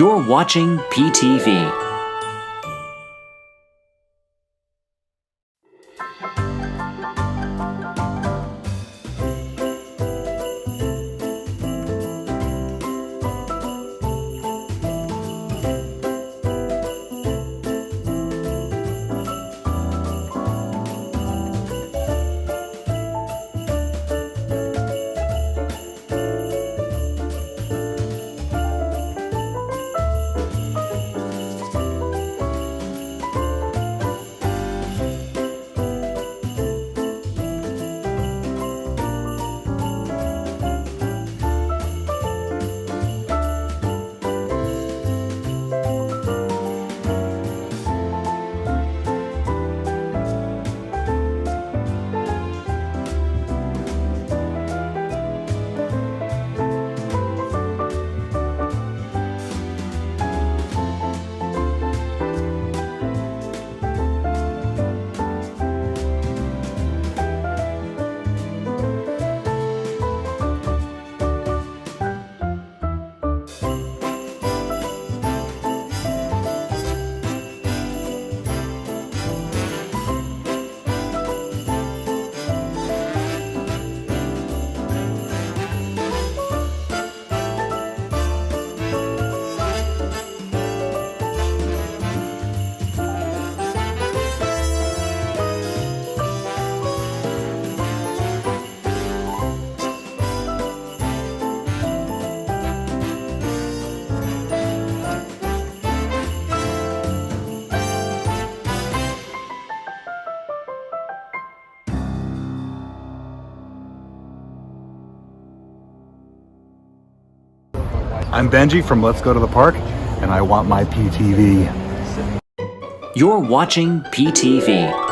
You're watching PTV. I'm Benji from Let's Go to the Park, and I want my PTV. You're watching PTV.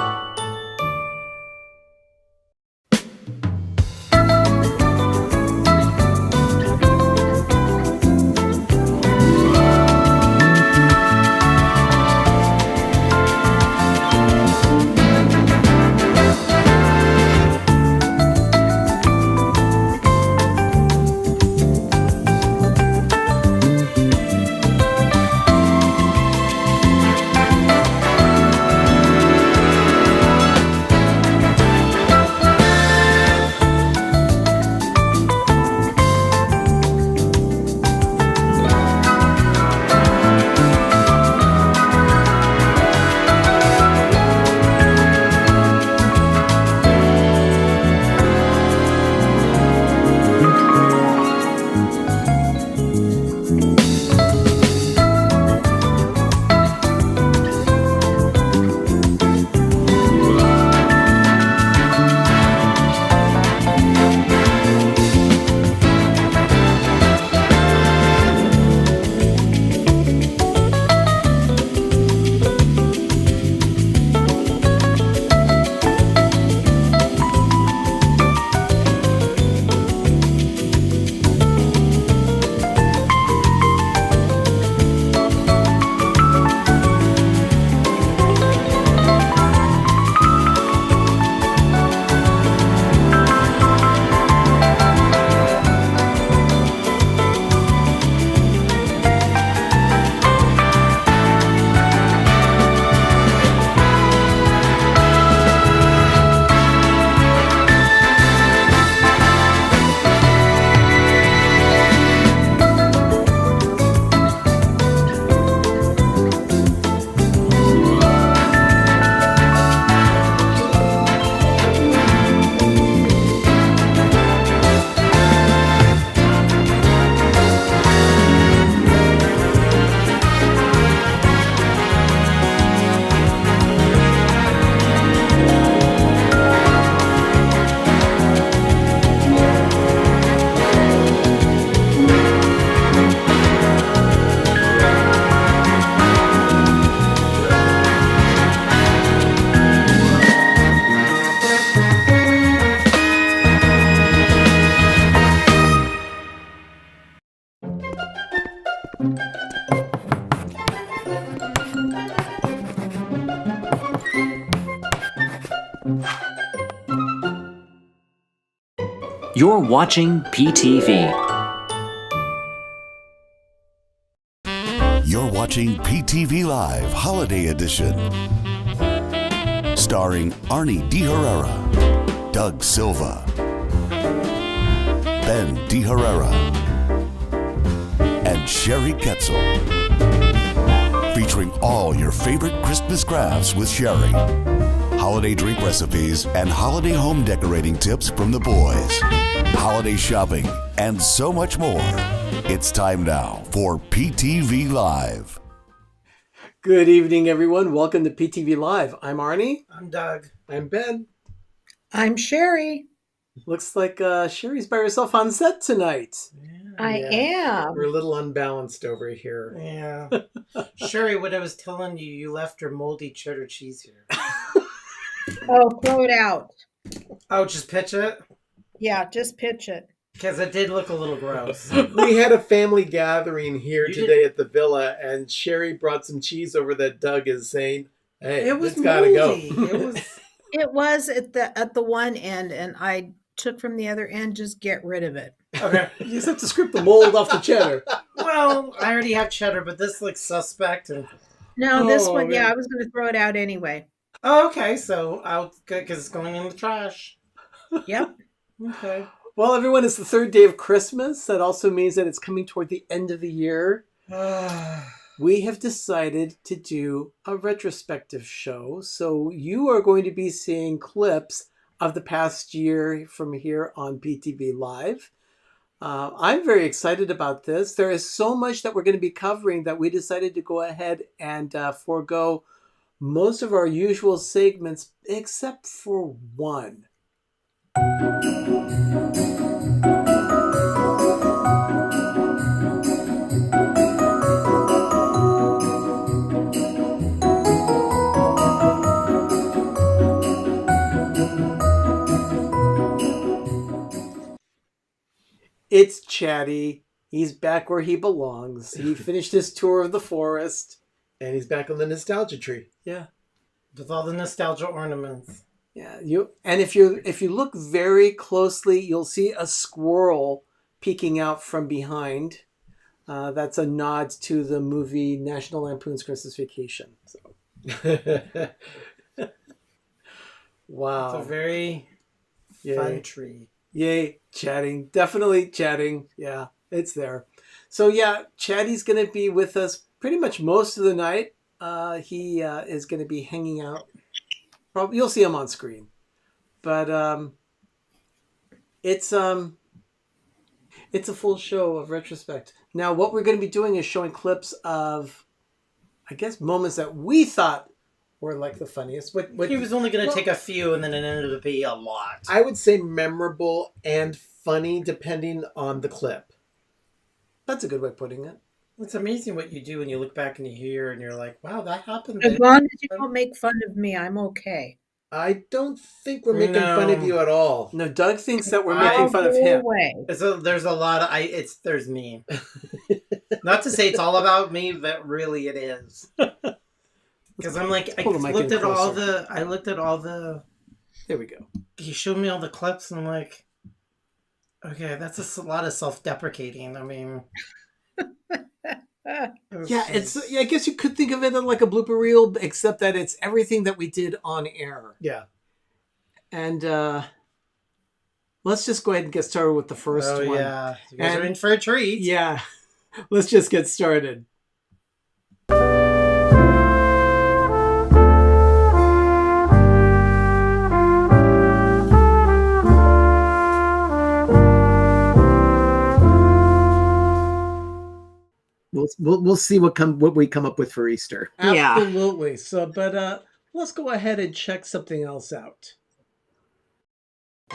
You're watching PTV. You're watching PTV Live Holiday Edition. Starring Arnie De Herrera, Doug Silva, Ben De Herrera, and Sherry Ketzel. Featuring all your favorite Christmas crafts with Sherry, holiday drink recipes, and holiday home decorating tips from the boys, holiday shopping, and so much more. It's time now for PTV Live. Good evening, everyone. Welcome to PTV Live. I'm Arnie. I'm Doug. I'm Ben. I'm Sherry. Looks like Sherry's by herself on set tonight. I am. We're a little unbalanced over here. Yeah. Sherry, what I was telling you, you left your moldy cheddar cheese here. Oh, throw it out. Oh, just pitch it? Yeah, just pitch it. Because it did look a little gross. We had a family gathering here You today at the villa, and Sherry brought some cheese over that Doug is saying, hey, It was it's gotta go. moldy. It was at the one end, and I took from the other end. Just get rid of it. Okay. You just have to scrape the mold off the cheddar. Well, I already have cheddar, but this looks suspect. And... No, this Oh, one. Yeah, man. I was going to throw it out anyway. Oh, okay, so I'll because it's going in the trash. Yep. Okay. Well, everyone, it's the third day of Christmas. That also means that it's coming toward the end of the year. We have decided to do a retrospective show. So you are going to be seeing clips of the past year from here on PTV Live. I'm very excited about this. There is so much that we're going to be covering that we decided to go ahead and forego most of our usual segments, except for one. It's Chatty. He's back where he belongs. He finished his tour of the forest. And he's back on the nostalgia tree. Yeah. With all the nostalgia ornaments. Yeah, if you look very closely, you'll see a squirrel peeking out from behind. That's a nod to the movie National Lampoon's Christmas Vacation. So. Wow. It's a very fun tree. Yay, chatting. Definitely chatting. Yeah, it's there. So yeah, Chatty's going to be with us pretty much most of the night. He is going to be hanging out. Probably you'll see him on screen, but it's a full show of retrospect. Now, what we're going to be doing is showing clips of, I guess, moments that we thought were like the funniest. He was only going to take a few, and then it ended up being a lot. I would say memorable and funny depending on the clip. That's a good way of putting it. It's amazing what you do when you look back and you hear, and you're like, "Wow, that happened." As long as you don't make fun of me, I'm okay. I don't think we're making fun of you at all. No, Doug thinks that we're making fun of him. There's a lot of there's me. Not to say it's all about me, but really it is. Because I'm like, I looked at all the. There we go. He showed me all the clips, and I'm like, okay, that's a lot of self-deprecating. I mean. Yeah, I guess you could think of it like a blooper reel, except that it's everything that we did on air. Yeah. And let's just go ahead and get started with the first one. Yeah, you guys are in for a treat. Yeah, let's just get started. We'll see what we come up with for Easter. Absolutely. So, but let's go ahead and check something else out.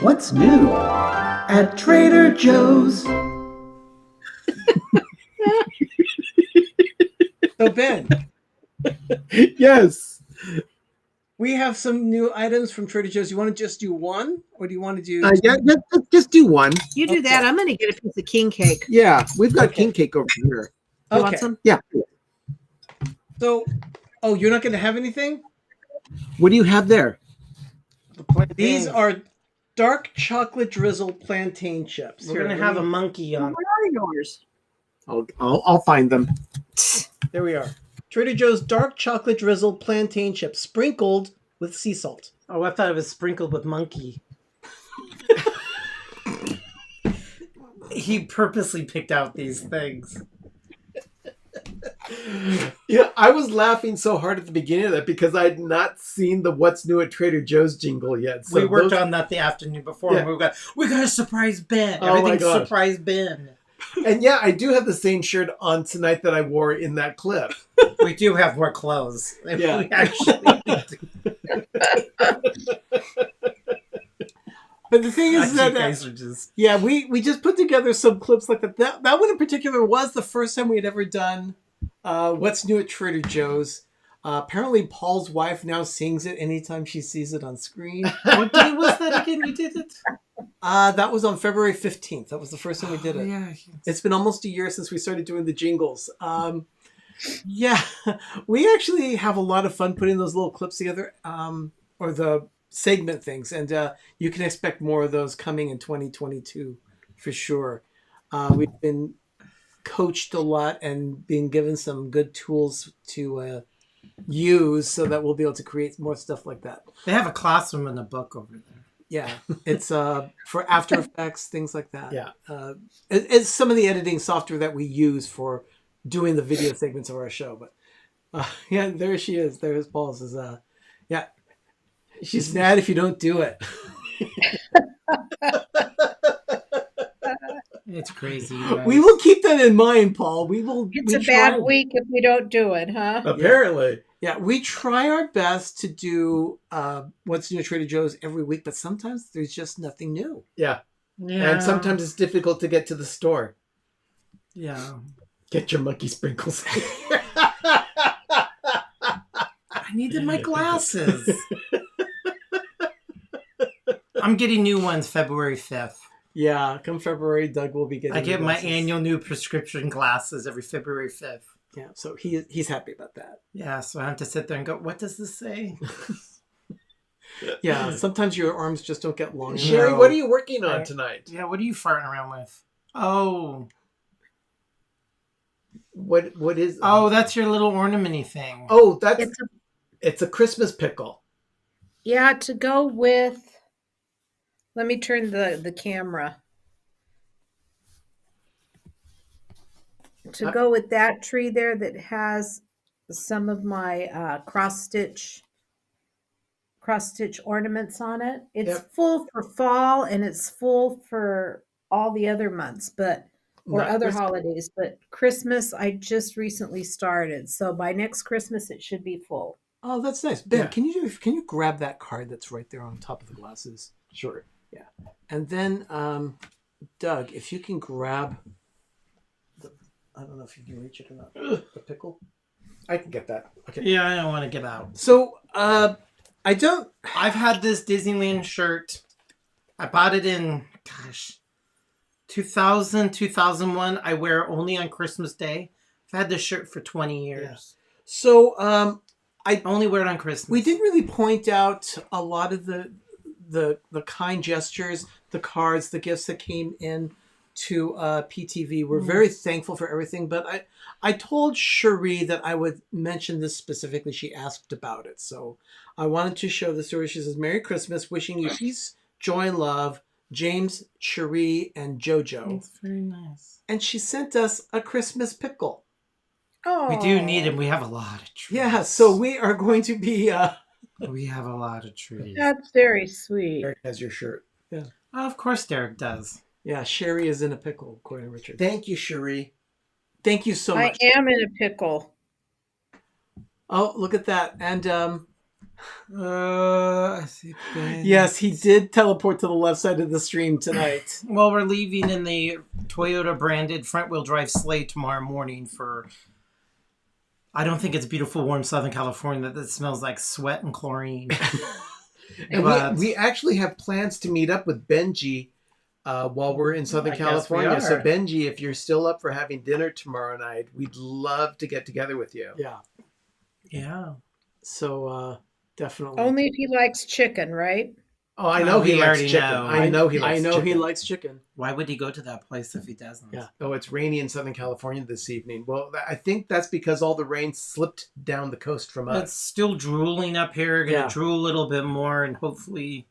What's new at Trader Joe's? So Ben, Yes. we have some new items from Trader Joe's. You want to just do one, or do you want to do? Yeah, just do one. You do that. I'm going to get a piece of king cake. Yeah, we've got king cake over here. You want some? Yeah. So, you're not going to have anything? What do you have there? These are dark chocolate drizzle plantain chips. We're gonna have a monkey on. Where are yours? I'll find them. There we are. Trader Joe's dark chocolate drizzled plantain chips sprinkled with sea salt. Oh, I thought it was sprinkled with monkey. He purposely picked out these things. Yeah, I was laughing so hard at the beginning of that because I had not seen the "What's New at Trader Joe's" jingle yet. So we worked on that the afternoon before. Yeah. And we got a surprise Ben. Oh my Everything's gosh. surprise Ben. And yeah, I do have the same shirt on tonight that I wore in that clip. We do have more clothes. Yeah. We actually do. But the thing is You that guys are just... yeah, we just put together some clips like that. That one in particular was the first time we had ever done What's New at Trader Joe's. Apparently, Paul's wife now sings it anytime she sees it on screen. What day was that again? You did it? That was on February 15th. That was the first time we did it. Yeah. It's been almost a year since we started doing the jingles. Yeah, we actually have a lot of fun putting those little clips together, or the segment things, and you can expect more of those coming in 2022 for sure. We've been coached a lot and been given some good tools to use so that we'll be able to create more stuff like that. They have a classroom in the book over there. Yeah, it's for After Effects, things like that. Yeah. It's some of the editing software that we use for doing the video segments of our show. But yeah, there she is. There's Paul. Says, yeah, she's mad if you don't do it. It's crazy. You guys. We will keep that in mind, Paul. We will. It's we a bad try- week if we don't do it, huh? Apparently. Yeah, we try our best to do What's New at Trader Joe's every week, but sometimes there's just nothing new. Yeah. Yeah. And sometimes it's difficult to get to the store. Yeah. Get your monkey sprinkles. I needed my glasses. I'm getting new ones February 5th. Yeah, come February, Doug will be getting. I get my glasses. annual new prescription glasses every February 5th. Yeah, so he's happy about that. Yeah, so I have to sit there and go, what does this say? Yeah, sometimes your arms just don't get long. Sherry, No. what are you working on tonight? Yeah, what are you farting around with? Oh, What is? that's your little ornament-y thing. Oh, that's It's a, it's a Christmas pickle. yeah, to go with. Let me turn the camera. To go with that tree there that has some of my cross stitch ornaments on it. It's Yep. full for fall and it's full for all the other months, or Not other Christmas. holidays. But Christmas, I just recently started, so by next Christmas it should be full. Oh, that's nice. Ben, Yeah. can you grab that card that's right there on top of the glasses? Sure. Yeah. And then Doug, if you can grab I don't know if you can reach it or not. The pickle. I can get that. Okay. Yeah, I don't want to get out. So I don't. I've had this Disneyland shirt. I bought it in, 2000, 2001. I wear it only on Christmas Day. I've had this shirt for 20 years. So I only wear it on Christmas. we did really point out a lot of the kind gestures, the cards, the gifts that came in to PTV. We're very thankful for everything, but I told Cherie that I would mention this specifically. She asked about it, so I wanted to show this to her. She says, "Merry Christmas, wishing you peace, joy, and love, James, Cherie, and JoJo." It's very nice. And she sent us a Christmas pickle. Oh, We do need them. We have a lot of trees. Yeah, so we are going to be We have a lot of trees. That's very sweet. Eric has your shirt. Oh, of course Derek does. yeah, Sherry is in a pickle, according to Richard. Thank you, Cherie. Thank you so I much. am in a pickle. Oh, look at that. And I see. yes, he did teleport to the left side of the stream tonight. Well, we're leaving in the Toyota branded front wheel drive sleigh tomorrow morning for. I don't think it's beautiful, warm Southern California that smells like sweat and chlorine. And But- we actually have plans to meet up with Benji while we're in Southern I guess we California. So are. Benji, if you're still up for having dinner tomorrow night, we'd love to get together with you. Yeah. Yeah. So definitely. Only if he likes chicken, right? Oh, I know Oh, he we likes already chicken. know. I know he likes I know chicken. he likes chicken. Why would he go to that place if he doesn't? Yeah. Oh, it's rainy in Southern California this evening. Well, I think that's because all the rain slipped down the coast from It's us. still drooling up here. Gonna Yeah. drool a little bit more, and hopefully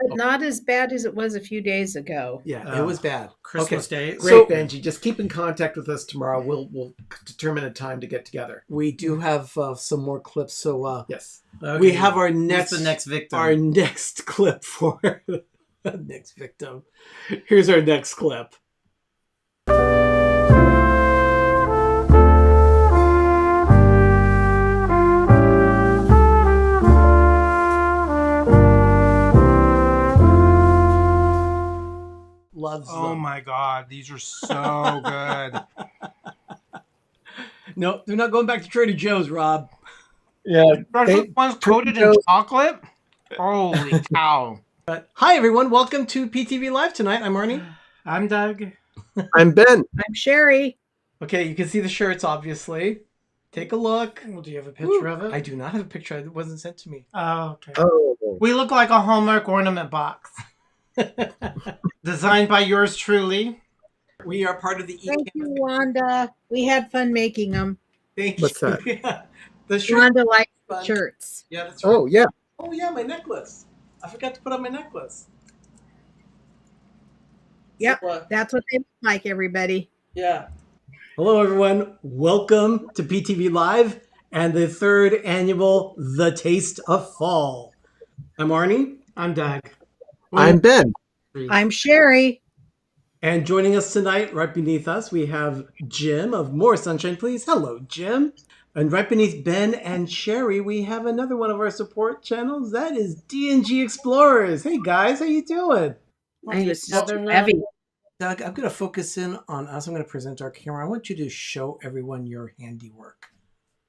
But not as bad as it was a few days ago. Yeah, it was bad. Christmas Day. Great, So- Benji. Just keep in contact with us tomorrow. We'll determine a time to get together. We do have some more clips. So Yes. Okay. we have our Who's next the next victim. our next clip for next victim. Here's our next clip. Loves Oh them. my god, these are so good. No, they're not going back to Trader Joe's, Rob. Yeah. Especially ones coated in chocolate. Holy cow. Hi, everyone. Welcome to PTV Live tonight. I'm Arnie. I'm Doug. I'm Ben. I'm Sherry. Okay, you can see the shirts, obviously. Take a look. Well, do you have a picture Ooh, of it? I do not have a picture. It wasn't sent to me. Oh, okay. Oh. We look like a Hallmark ornament box. Designed by yours truly. We are part of the Thank you, Ecamm. Wanda. We had fun making them. Thank What's you. that? Yeah. The shirt. Wanda likes fun. shirts. Yeah, that's right. Oh, yeah. Oh, yeah, my necklace. I forgot to put on my necklace. Yep, So, that's what they look like, everybody. yeah. Hello, everyone. Welcome to PTV Live and the third annual The Taste of Fall. I'm Arnie. I'm Doug. I'm Ben. I'm Sherry. And joining us tonight, right beneath us, we have Jim of More Sunshine, Please. Hello, Jim. And right beneath Ben and Sherry, we have another one of our support channels. That is D&G Explorers. Hey, guys. How you doing? I was so Southern heavy. Doug, I'm going to focus in on us. I'm going to present our camera. I want you to show everyone your handiwork.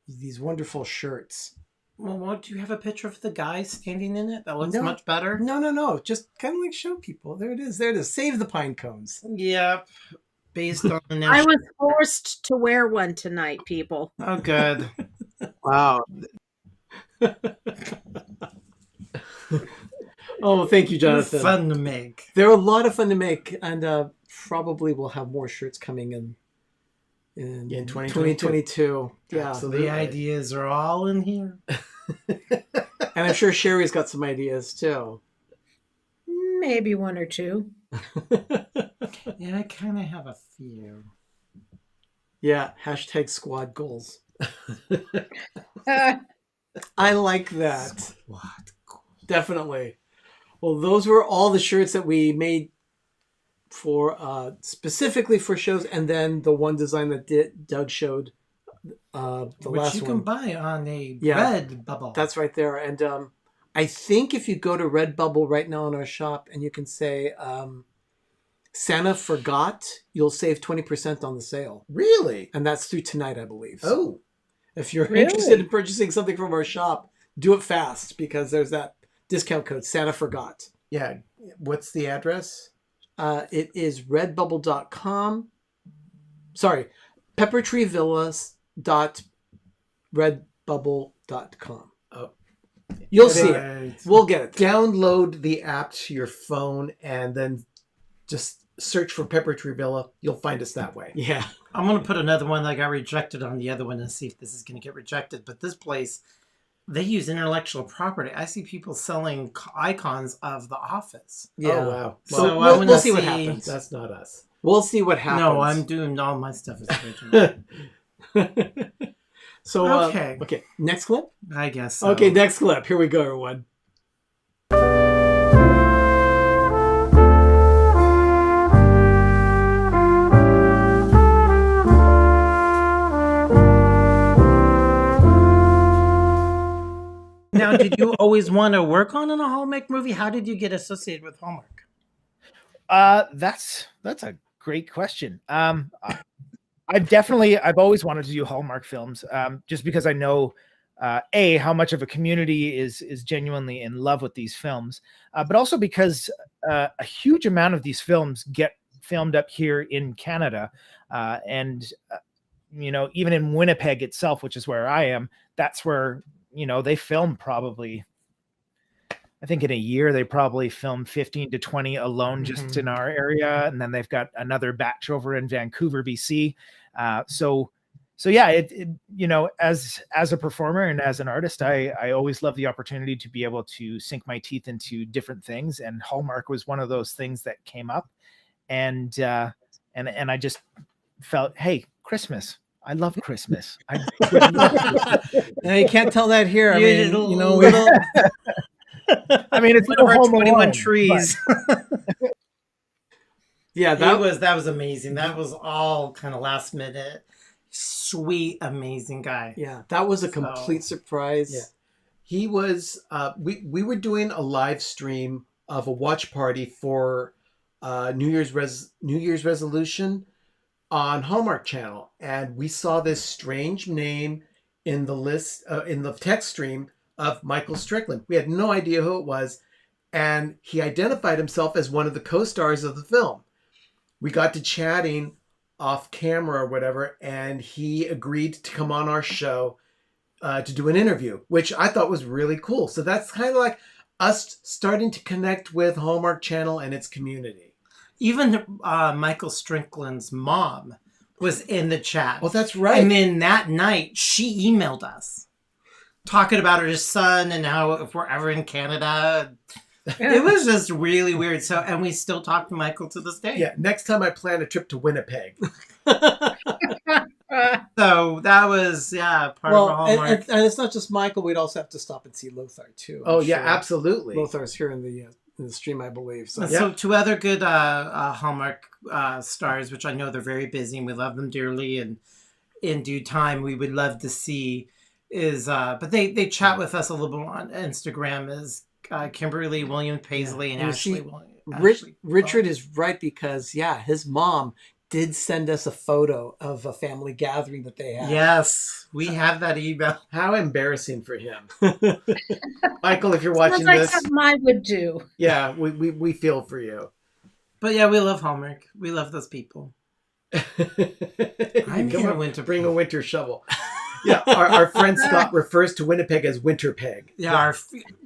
These wonderful shirts. Well, what, do you have a picture of the guy standing in it? That looks No. much better. No. Just kind of like show people. There it is. There it is. Save the pine cones. Yep. Based on the I national. was forced to wear one tonight, people. Oh, good. Wow. Oh, thank you, Jonathan. Fun to make. They're a lot of fun to make, and probably we'll have more shirts coming in 2022. Yeah, So the ideas are all in here. and I'm sure Sherry's got some ideas too. Maybe one or two. Yeah, I kind of have a few. Yeah, hashtag squad goals. I like that. What? Definitely. Well, those were all the shirts that we made for specifically for shows, and then the one design that Doug showed the Which last you one. can buy on a Yeah. red bubble. That's right there. And I think if you go to Redbubble right now in our shop and you can say Santa forgot, you'll save 20% on the sale. Really? And that's through tonight, I believe. Oh. If you're Really? interested in purchasing something from our shop, do it fast because there's that discount code, Santa forgot. Yeah. What's the address? It is redbubble.com. Sorry, peppertreevillas.redbubble.com. Oh. You'll see it. Right. We'll get it. Download the app to your phone and then just search for Pepper Tree Villa. You'll find us that way. Yeah. I'm going to put another one that got rejected on the other one and see if this is going to get rejected. But this place, they use intellectual property. I see people selling icons of The Office. Yeah. Oh, wow. So Well, I wanna we'll see what happens. that's not us. We'll see what happens. No, I'm doing all my stuff is original. So, Okay. okay. Next clip? I guess so. Okay, next clip. Here we go, everyone. Now, did you always want to work on a Hallmark movie? How did you get associated with Hallmark? That's a great question. I've always wanted to do Hallmark films, just because I know how much of a community is genuinely in love with these films, but also because a huge amount of these films get filmed up here in Canada, and even in Winnipeg itself, which is where I am, that's where they film probably I think in a year they probably film 15 to 20 alone just in our area, and then they've got another batch over in Vancouver, BC. So yeah, you know, as a performer and as an artist, I always love the opportunity to be able to sink my teeth into different things, and Hallmark was one of those things that came up, and I just felt, hey, Christmas. I love Christmas. Now you can't tell that here. I mean, you know, I mean, it's one of our Home 21 Alone, trees. Yeah, that was amazing. That was all kind of last minute. Sweet, amazing guy. Yeah, that was a complete surprise. Yeah. He was. We were doing a live stream of a watch party for New Year's resolution on Hallmark Channel, and we saw this strange name in the list in the text stream of Michael Strickland. We had no idea who it was, and he identified himself as one of the co-stars of the film. We got to chatting off camera or whatever, and he agreed to come on our show to do an interview, which I thought was really cool. So that's kind of like us starting to connect with Hallmark Channel and its community. Even Michael Strickland's mom was in the chat. Oh, that's right. And then that night, she emailed us talking about her son and how if we're ever in Canada. It was just really weird. So, and we still talk to Michael to this day. Yeah, next time I plan a trip to Winnipeg. So that was part of a Hallmark. And it's not just Michael. We'd also have to stop and see Lothar too. Oh yeah, absolutely. Lothar's here in the stream, I believe. So, so two other good Hallmark stars, which I know they're very busy and we love them dearly, and in due time we would love to see is but they chat with us a little bit on Instagram is Kimberly William Paisley and Ashley William. Richard is right, because his mom did send us a photo of a family gathering that they had. Yes, we have that email. How embarrassing for him. Michael, if you're watching like this, something I would do. Yeah, we feel for you. But yeah, we love Hallmark. We love those people. I'm going to bring a winter shovel. Yeah, our friend Scott refers to Winnipeg as Winterpeg. Yeah,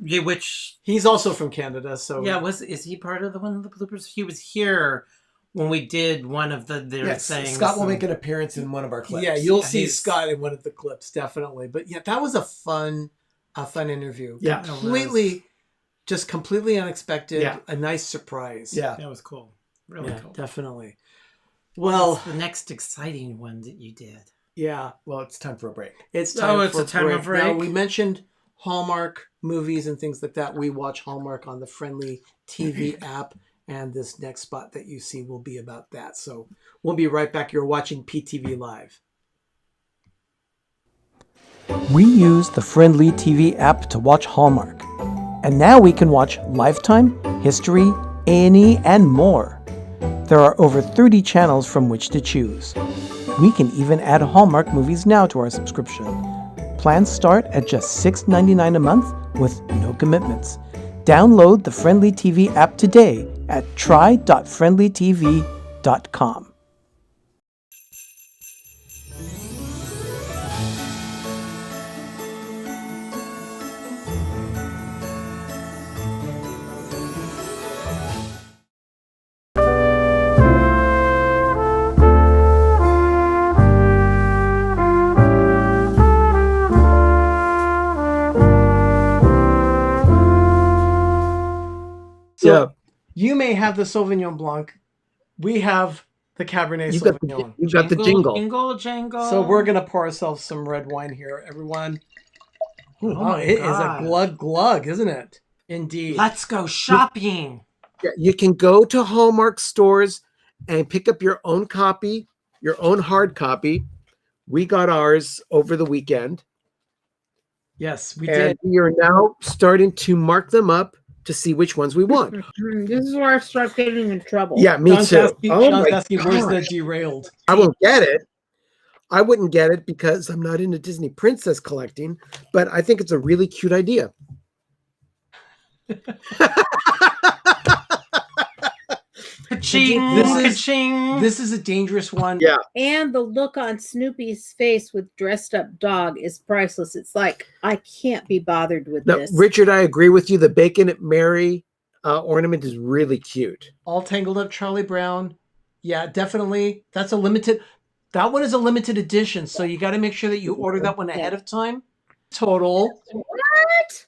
which he's also from Canada. So is he part of one of the bloopers? He was here when we did one of their things. Scott will make an appearance in one of our clips. Yeah, you'll see Scott in one of the clips, definitely. But yeah, that was a fun interview. Yeah, completely unexpected. Yeah. A nice surprise. Yeah, that was cool. Really cool. Definitely. Well, what's the next exciting one that you did? Yeah. Well, it's time for a break. It's time for a break. Now, we mentioned Hallmark movies and things like that. We watch Hallmark on the Friendly TV app, and this next spot that you see will be about that. So we'll be right back. You're watching PTV Live. We use the Friendly TV app to watch Hallmark. And now we can watch Lifetime, History, A&E, and more. There are over 30 channels from which to choose. We can even add Hallmark movies now to our subscription. Plans start at just $6.99 a month with no commitments. Download the Friendly TV app today at try.friendlytv.com. So you may have the Sauvignon Blanc. We have the Cabernet Sauvignon. You got the jingle. Jingle, jangle. So we're going to pour ourselves some red wine here, everyone. It is a glug glug, isn't it? Indeed. Let's go shopping. Yeah, you can go to Hallmark stores and pick up your own copy, your own hard copy. We got ours over the weekend. Yes, we did. And we are now starting to mark them up to see which ones we want. This is where I start getting in trouble. Yeah, me too. John's asking, where's the derailed? I won't get it. I wouldn't get it because I'm not into Disney princess collecting, but I think it's a really cute idea. Ka-ching, ka-ching. This is a dangerous one. Yeah. And the look on Snoopy's face with dressed up dog is priceless. It's like, I can't be bothered with Now, this. Richard, I agree with you. The Bacon at Mary ornament is really cute. All tangled up Charlie Brown. Yeah, definitely. That one is a limited edition, so you got to make sure that you order that one ahead of time. Total What?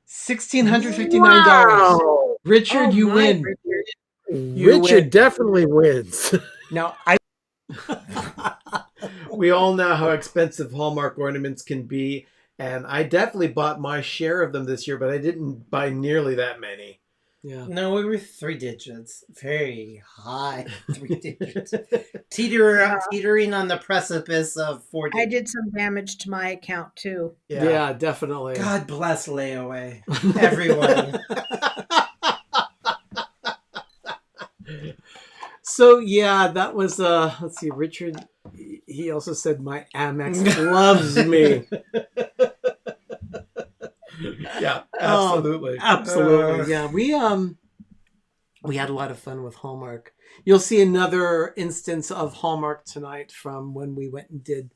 $1,659. Wow. Richard, you my win. Richard. Richard win. definitely wins. Now, I We all know how expensive Hallmark ornaments can be, and I definitely bought my share of them this year, but I didn't buy nearly that many. yeah. No, we were 3 digits. Very high 3 digits. Teetering on the precipice of 4 digits. I did some damage to my account too. Yeah, definitely. God bless layaway. Everyone. So yeah, that was let's see, Richard, he also said my Amex loves me. Yeah, absolutely. Absolutely. Yeah. We had a lot of fun with Hallmark. You'll see another instance of Hallmark tonight from when we went and did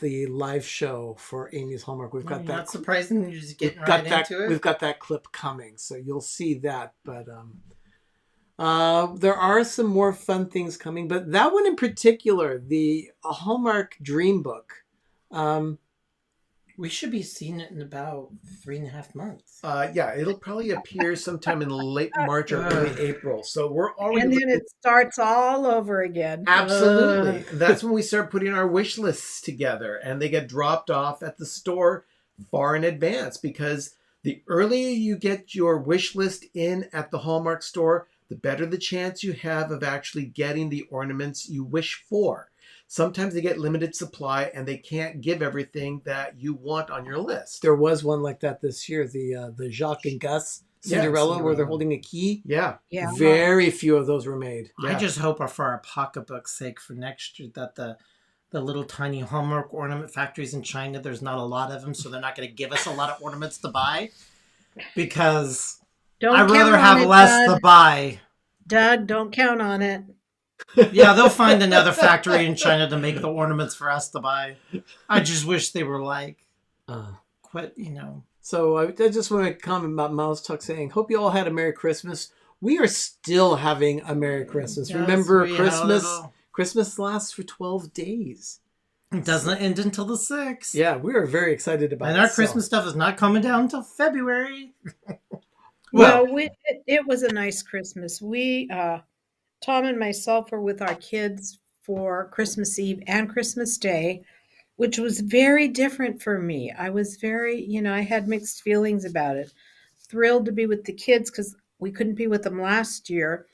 the live show for Amy's Hallmark. We've got that. Not surprising. You're just getting We've got right that. into it. We've got that clip coming, so you'll see that. But there are some more fun things coming. But that one in particular, the Hallmark Dream Book. We should be seeing it in about 3.5 months. Yeah, it'll probably appear sometime in late March or early April. So we're already And then it starts all over again. absolutely. That's when we start putting our wish lists together, and they get dropped off at the store far in advance, because the earlier you get your wish list in at the Hallmark store, the better the chance you have of actually getting the ornaments you wish for. Sometimes they get limited supply and they can't give everything that you want on your list. There was one like that this year, the Jacques and Gus Cinderella, where they're holding a key. Yeah. Yeah. Very few of those were made. I just hope for our pocketbook's sake for next year that the little tiny Hallmark ornament factories in China, there's not a lot of them, so they're not going to give us a lot of ornaments to buy, because I'd rather have less to buy. Doug, don't count on it. Yeah, they'll find another factory in China to make the ornaments for us to buy. I just wish they were like, quit, So I just want to comment about Mouse Tuck saying, hope you all had a Merry Christmas. We are still having a Merry Christmas. Yes, Remember, we Christmas lasts for 12 days. It doesn't end until the 6th. Yeah, we are very excited about it. And our Christmas stuff is not coming down until February. Well, it was a nice Christmas. We, Tom and myself were with our kids for Christmas Eve and Christmas Day, which was very different for me. I was very, I had mixed feelings about it. Thrilled to be with the kids because we couldn't be with them last year.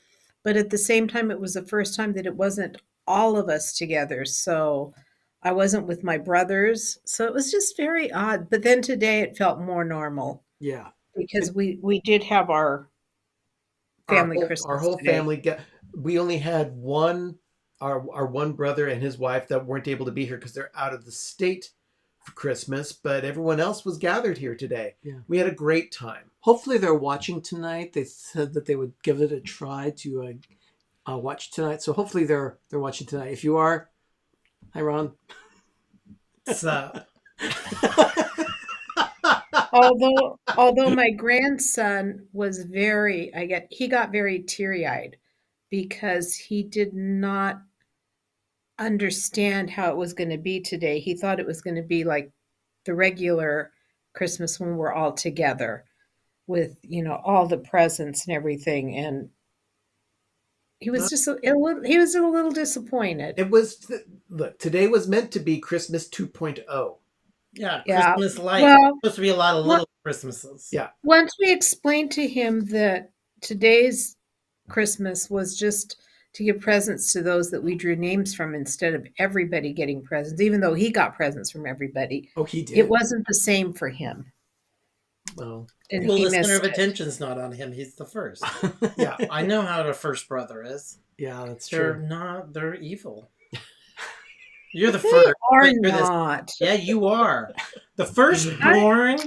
But at the same time, it was the first time that it wasn't all of us together. So I wasn't with my brothers. So it was just very odd. But then today it felt more normal. Yeah. Because we did have our family Christmas. Our whole today. family we only had our one brother and his wife that weren't able to be here because they're out of the state for Christmas, but everyone else was gathered here today. Yeah. We had a great time. Hopefully they're watching tonight. They said that they would give it a try to watch tonight. So hopefully they're watching tonight. If you are, hi Ron. So although my grandson was he got very teary-eyed because he did not understand how it was going to be today. He thought it was going to be like the regular Christmas when we're all together with, all the presents and everything. And he was he was a little disappointed. It was, look, today was meant to be Christmas 2.0. yeah, Yeah. Christmas light. Well, Supposed to be a lot of little Christmases. Yeah. Once we explained to him that today's Christmas was just to give presents to those that we drew names from instead of everybody getting presents, even though he got presents from everybody. Oh, he did. It wasn't the same for him. Well, And Well, he the center missed of it. attention's not on him. He's the first. Yeah. I know how the first brother is. yeah, that's They're true. not. They're evil. You're the They first. are You're the- not. Yeah, you are. The firstborn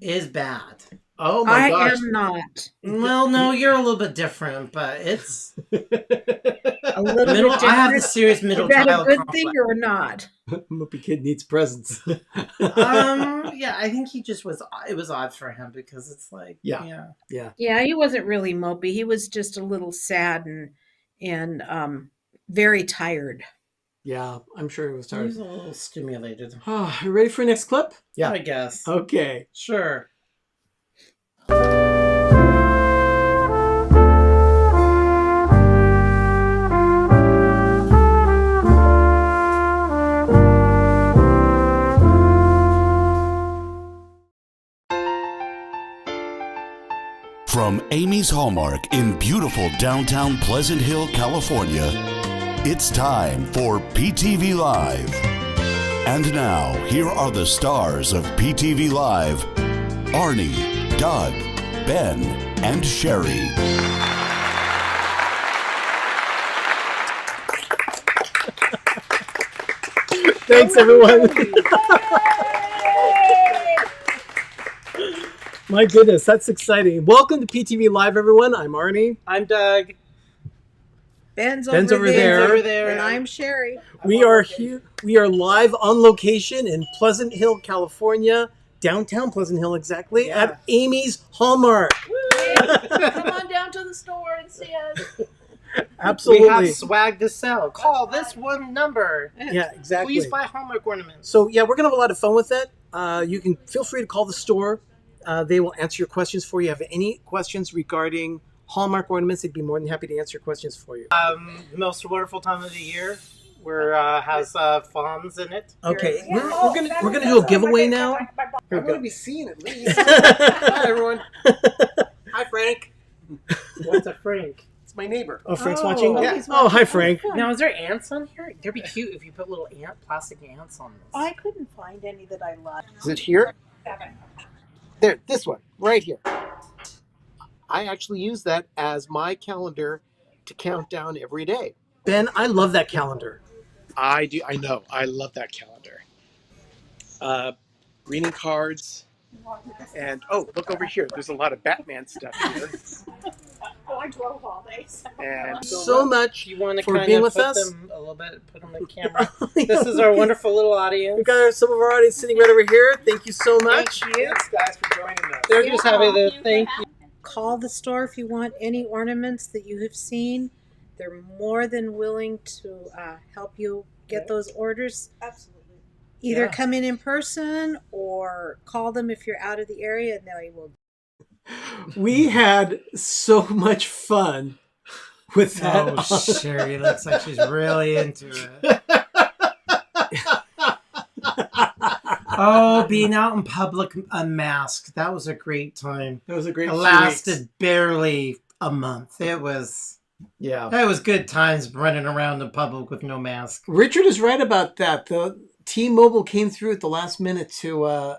is bad. Oh my gosh. I am not. Well, no, you're a little bit different, but it's A little middle. bit I have the different. serious middle Is that a child good complex. thing or not? Mopey kid needs presents. Yeah, I think he just was. It was odd for him because it's like, Yeah. Yeah, he wasn't really mopey. He was just a little sad and very tired. Yeah, I'm sure he was He tired. was a little stimulated. Oh, you ready for the next clip? Yeah. I guess. Okay. Sure. From Amy's Hallmark in beautiful downtown Pleasant Hill, California, it's time for PTV Live. And now, here are the stars of PTV Live, Arnie, Doug, Ben, and Sherry. Thanks, everyone. My goodness, that's exciting. Welcome to PTV Live, everyone. I'm Arnie. I'm Doug. Ben's over over there. there, and I'm Sherry. We are here. We are live on location in Pleasant Hill, California, downtown Pleasant Hill, exactly, at Amy's Hallmark. Come on down to the store and see us. Absolutely. We have swag to sell. Call this one number. Yeah, exactly. Please buy Hallmark ornaments. So yeah, we're gonna have a lot of fun with it. You can feel free to call the store. They will answer your questions for you. Have any questions regarding Hallmark ornaments? They'd be more than happy to answer your questions for you. The most wonderful time of the year, where has fawns in it. Okay, we're gonna do a giveaway now. I want to be seen at least. Hi everyone. Hi Frank. What's a Frank? It's my neighbor. Oh, Frank's Oh, watching. yeah. Yeah. Oh, hi Frank. Now, is there ants on here? They'd be cute if you put little plastic ants on this. I couldn't find any that I loved. Is it here? There, this one, right here. I actually use that as my calendar to count down every day. Ben, I love that calendar. I do. I know. I love that calendar. Greeting cards. And, oh, look over here. There's a lot of Batman stuff here. Oh, I drove all day. So. And So much You want to for kind being of with put us. them a little bit, put them in the camera. This is our wonderful little audience. We've got some of our audience sitting right over here. Thank you so much. thanks, guys, for joining us. They're just happy to thank you. Call the store if you want any ornaments that you have seen. They're more than willing to help you get those orders. Absolutely. Either Yeah. come in person or call them if you're out of the area, and they will. We had so much fun with that. Oh, Sherry looks like she's really into it. Oh, being out in public unmasked. That was a great time. It was a great It few lasted weeks. barely a month. It was good times running around in public with no mask. Richard is right about that. The T-Mobile came through at the last minute to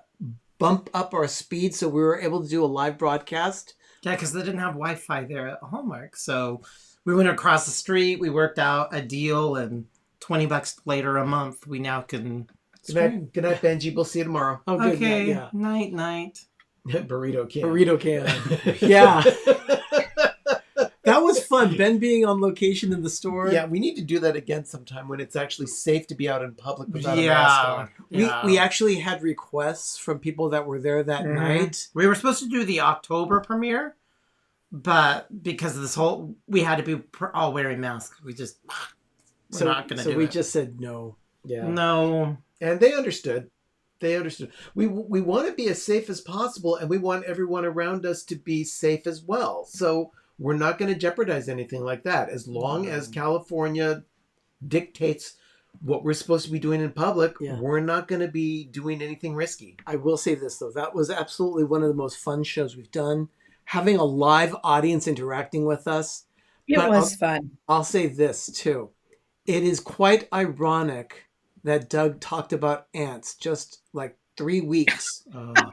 bump up our speed, so we were able to do a live broadcast. Yeah, because they didn't have Wi-Fi there at Hallmark. So we went across the street. We worked out a deal, and $20 later a month, we now can stream. Good night, Benji. We'll see you tomorrow. Oh, good. Okay, Yeah. night. Burrito can. Burrito can. Yeah. That was fun. Ben being on location in the store. Yeah, we need to do that again sometime when it's actually safe to be out in public without a mask on. We actually had requests from people that were there that night. We were supposed to do the October premiere, but because of this whole, we had to be all wearing masks. We're not going to do it. So we just said no. Yeah. No. And they understood. They understood. We want to be as safe as possible, and we want everyone around us to be safe as well. So we're not going to jeopardize anything like that. As long as California dictates what we're supposed to be doing in public, we're not going to be doing anything risky. I will say this, though. That was absolutely one of the most fun shows we've done. Having a live audience interacting with us. It was fun. I'll say this, too. It is quite ironic that Doug talked about ants just like 3 weeks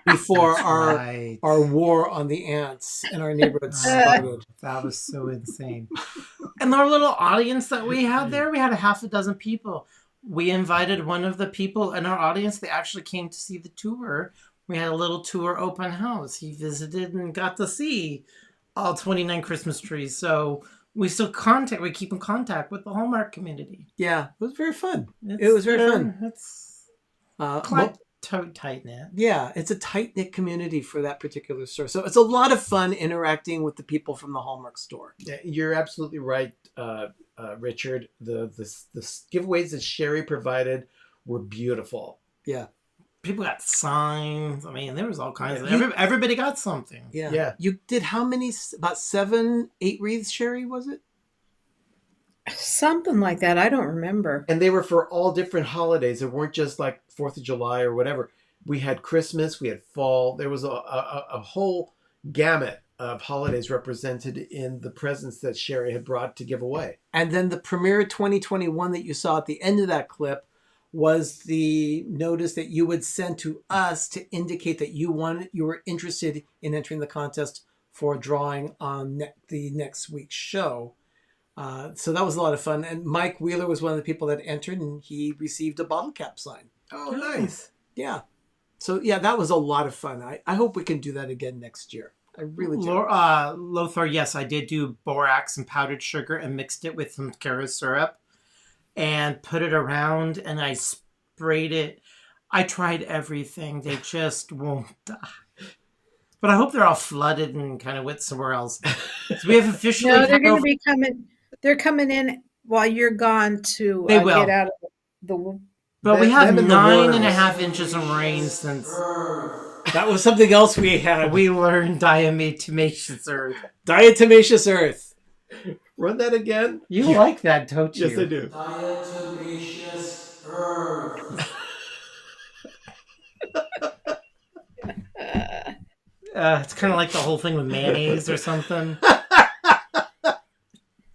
before our war on the ants in our neighborhood started. That was so insane. And our little audience that we had there, we had a half a dozen people. We invited one of the people in our audience. They actually came to see the tour We had a little tour open house. He visited and got to see all 29 Christmas trees. So we keep in contact with the Hallmark community. Yeah, it was very fun. It was very fun. It's Quite tight knit. Yeah, it's a tight knit community for that particular store. So it's a lot of fun interacting with the people from the Hallmark store. Yeah, you're absolutely right, Richard. The giveaways that Sherry provided were beautiful. Yeah. People got signs. I mean, there was all kinds of... Everybody got something. Yeah. You did how many? About 7, 8 wreaths, Sherry, was it? Something like that. I don't remember. And they were for all different holidays. It weren't just like 4th of July or whatever. We had Christmas. We had fall. There was a whole gamut of holidays represented in the presents that Sherry had brought to give away. And then the premiere 2021 that you saw at the end of that clip was the notice that you would send to us to indicate that you were interested in entering the contest for drawing on the next week's show. So that was a lot of fun. And Mike Wheeler was one of the people that entered, and he received a bottle cap sign. Oh, nice. Yeah. So, yeah, that was a lot of fun. I hope we can do that again next year. I really do. Lothar, yes, I did do borax and powdered sugar and mixed it with some Karo syrup and put it around, and I sprayed it. I tried everything. They just won't die. But I hope they're all flooded and kind of wet somewhere else. So we have officially... No, they're going to be coming... They're coming in while you're gone to get out of the... But we have 9.5 inches of rain since... That was something else we had. We learned diatomaceous earth. Diatomaceous earth. Run that again? You like that, don't you? Yes, I do. Diatomaceous earth. It's kind of like the whole thing with mayonnaise or something.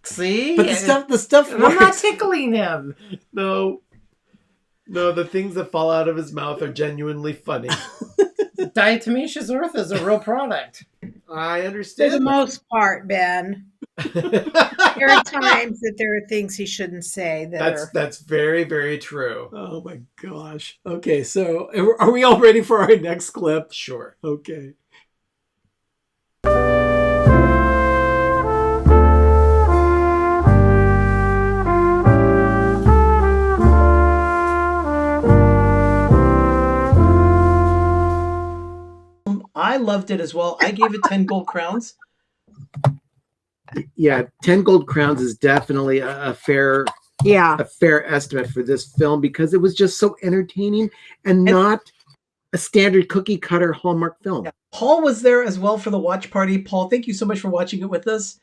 See? But the stuff I'm not tickling him. No, the things that fall out of his mouth are genuinely funny. Diatomaceous earth is a real product. I understand. For the most part, Ben. There are times that there are things he shouldn't say. That's very, very true. Oh my gosh. Okay, so are we all ready for our next clip? Sure. Okay. I loved it as well. I gave it 10 gold crowns. Yeah, 10 gold crowns is definitely a fair estimate for this film because it was just so entertaining and not a standard cookie cutter Hallmark film. Yeah. Paul was there as well for the watch party. Paul, thank you so much for watching it with us.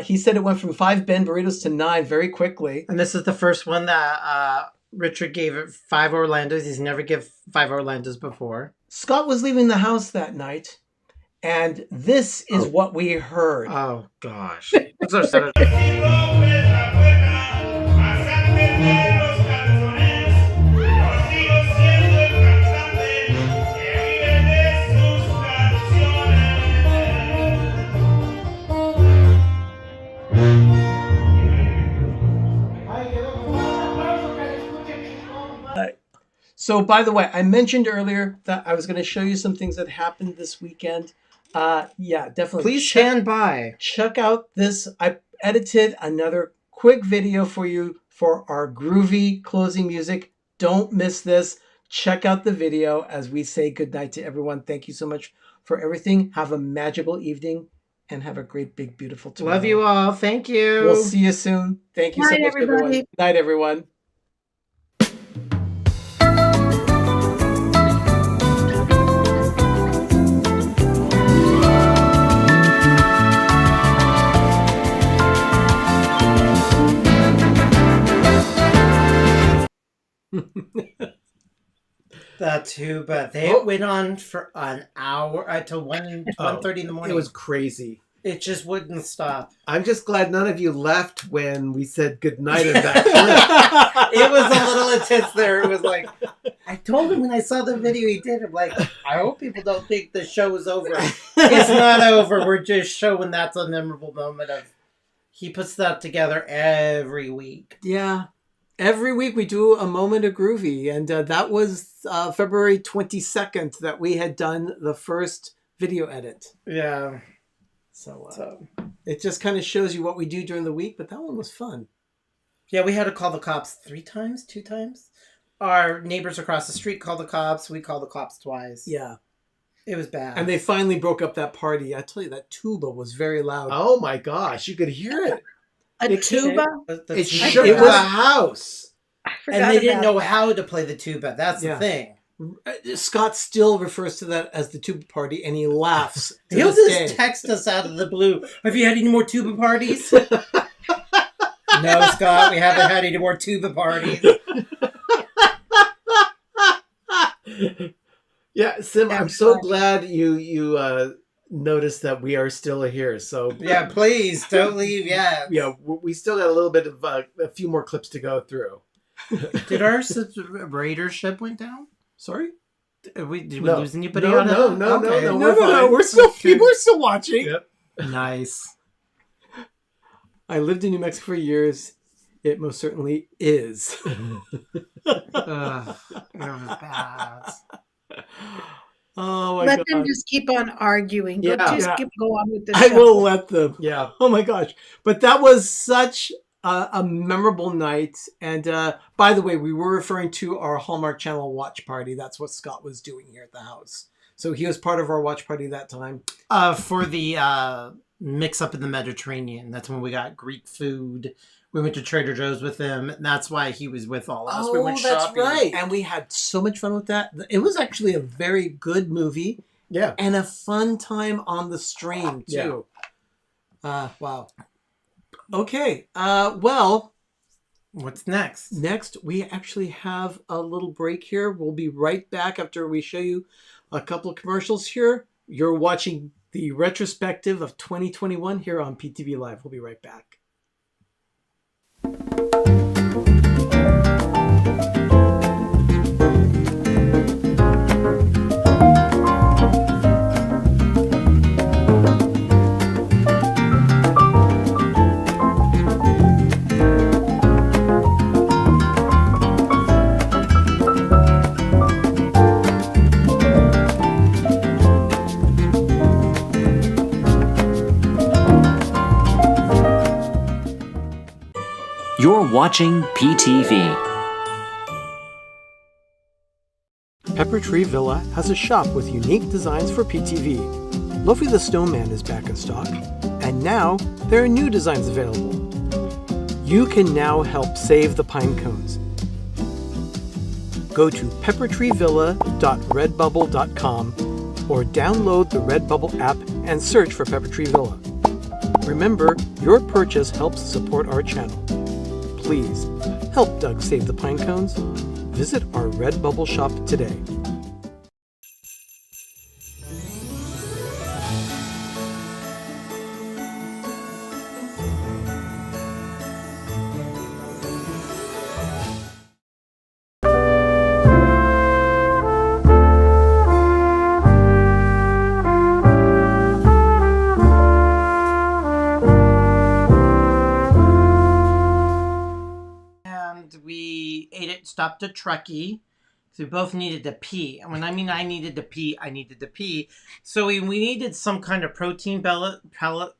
He said it went from 5 Ben burritos to 9 very quickly. And this is the first one that Richard gave it 5 Orlandos. He's never given 5 Orlandos before. Scott was leaving the house that night, and this is what we heard. Oh, gosh. So, by the way, I mentioned earlier that I was going to show you some things that happened this weekend. Yeah, definitely. Please stand by. Check out this. I edited another quick video for you for our groovy closing music. Don't miss this. Check out the video as we say goodnight to everyone. Thank you so much for everything. Have a magical evening and have a great, big, beautiful tomorrow. Love you all. Thank you. We'll see you soon. Thank you so much, everyone. Good night, everyone. That too, but they went on for an hour until 1:30 in the morning. It was crazy. It just wouldn't stop. I'm just glad none of you left when we said goodnight in that It was a little intense there. It was like, I told him when I saw the video he did, I'm like, I hope people don't think the show is over. It's not over. We're just showing that's a memorable moment of, he puts that together every week. Yeah. Every week we do a moment of groovy, and that was February 22nd that we had done the first video edit. Yeah. So it just kind of shows you what we do during the week, but that one was fun. Yeah, we had to call the cops 2 times. Our neighbors across the street called the cops. We called the cops twice. Yeah. It was bad. And they finally broke up that party. I tell you, that tuba was very loud. Oh my gosh, you could hear it. A tuba? It shook the house. And they didn't know how to play the tuba. That's the thing. Scott still refers to that as the tuba party, and he laughs. He'll just text us out of the blue. Have you had any more tuba parties? No, Scott, we haven't had any more tuba parties. Yeah, Sim, I'm so glad you noticed that we are still here. So yeah, please don't leave yet. Yeah, we still got a little bit of a few more clips to go through. Did our subscribership went down? Sorry? Did we lose anybody? No, on no, No, we're still people are still watching. Yep. Nice. I lived in New Mexico for years. It most certainly is. That was bad. Oh my Let god! them just keep on arguing. Go on with the show. I will let them. Yeah. Oh my gosh! But that was such a memorable night. And by the way, we were referring to our Hallmark Channel watch party. That's what Scott was doing here at the house. So he was part of our watch party that time. For the mix up in the Mediterranean. That's when we got Greek food. We went to Trader Joe's with him, and that's why he was with all of us. We went shopping. Right. And we had so much fun with that. It was actually a very good movie. Yeah. And a fun time on the stream, too. Yeah. Wow. Okay. Well, what's next? Next, we actually have a little break here. We'll be right back after we show you a couple of commercials here. You're watching the retrospective of 2021 here on PTV Live. We'll be right back. You're watching PTV. Pepper Tree Villa has a shop with unique designs for PTV. Luffy the Snowman is back in stock, and now there are new designs available. You can now help save the pine cones. Go to peppertreevilla.redbubble.com or download the Redbubble app and search for Pepper Tree Villa. Remember, your purchase helps support our channel. Please, help Doug save the pine cones. Visit our Redbubble shop today. Stopped at Truckee. So we both needed to pee. And when I mean I needed to pee, I needed to pee. So we needed some kind of protein pellet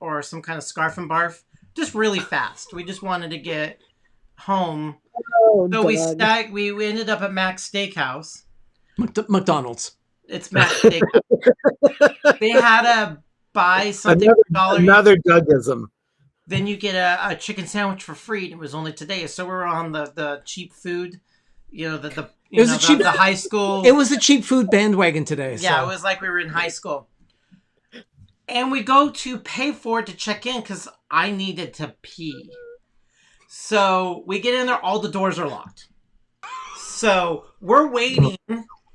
or some kind of scarf and barf. Just really fast. We just wanted to get home. Oh, so we ended up at Mac's Steakhouse. McDonald's. It's Mac's Steakhouse. They had to buy something for $1. Another Dougism. Then you get a chicken sandwich for free. And it was only today. So we were on the cheap food. You know, the high school. It was a cheap food bandwagon today. Yeah, so. It was like we were in high school. And we go to pay for it to check in because I needed to pee. So we get in there, all the doors are locked. So we're waiting.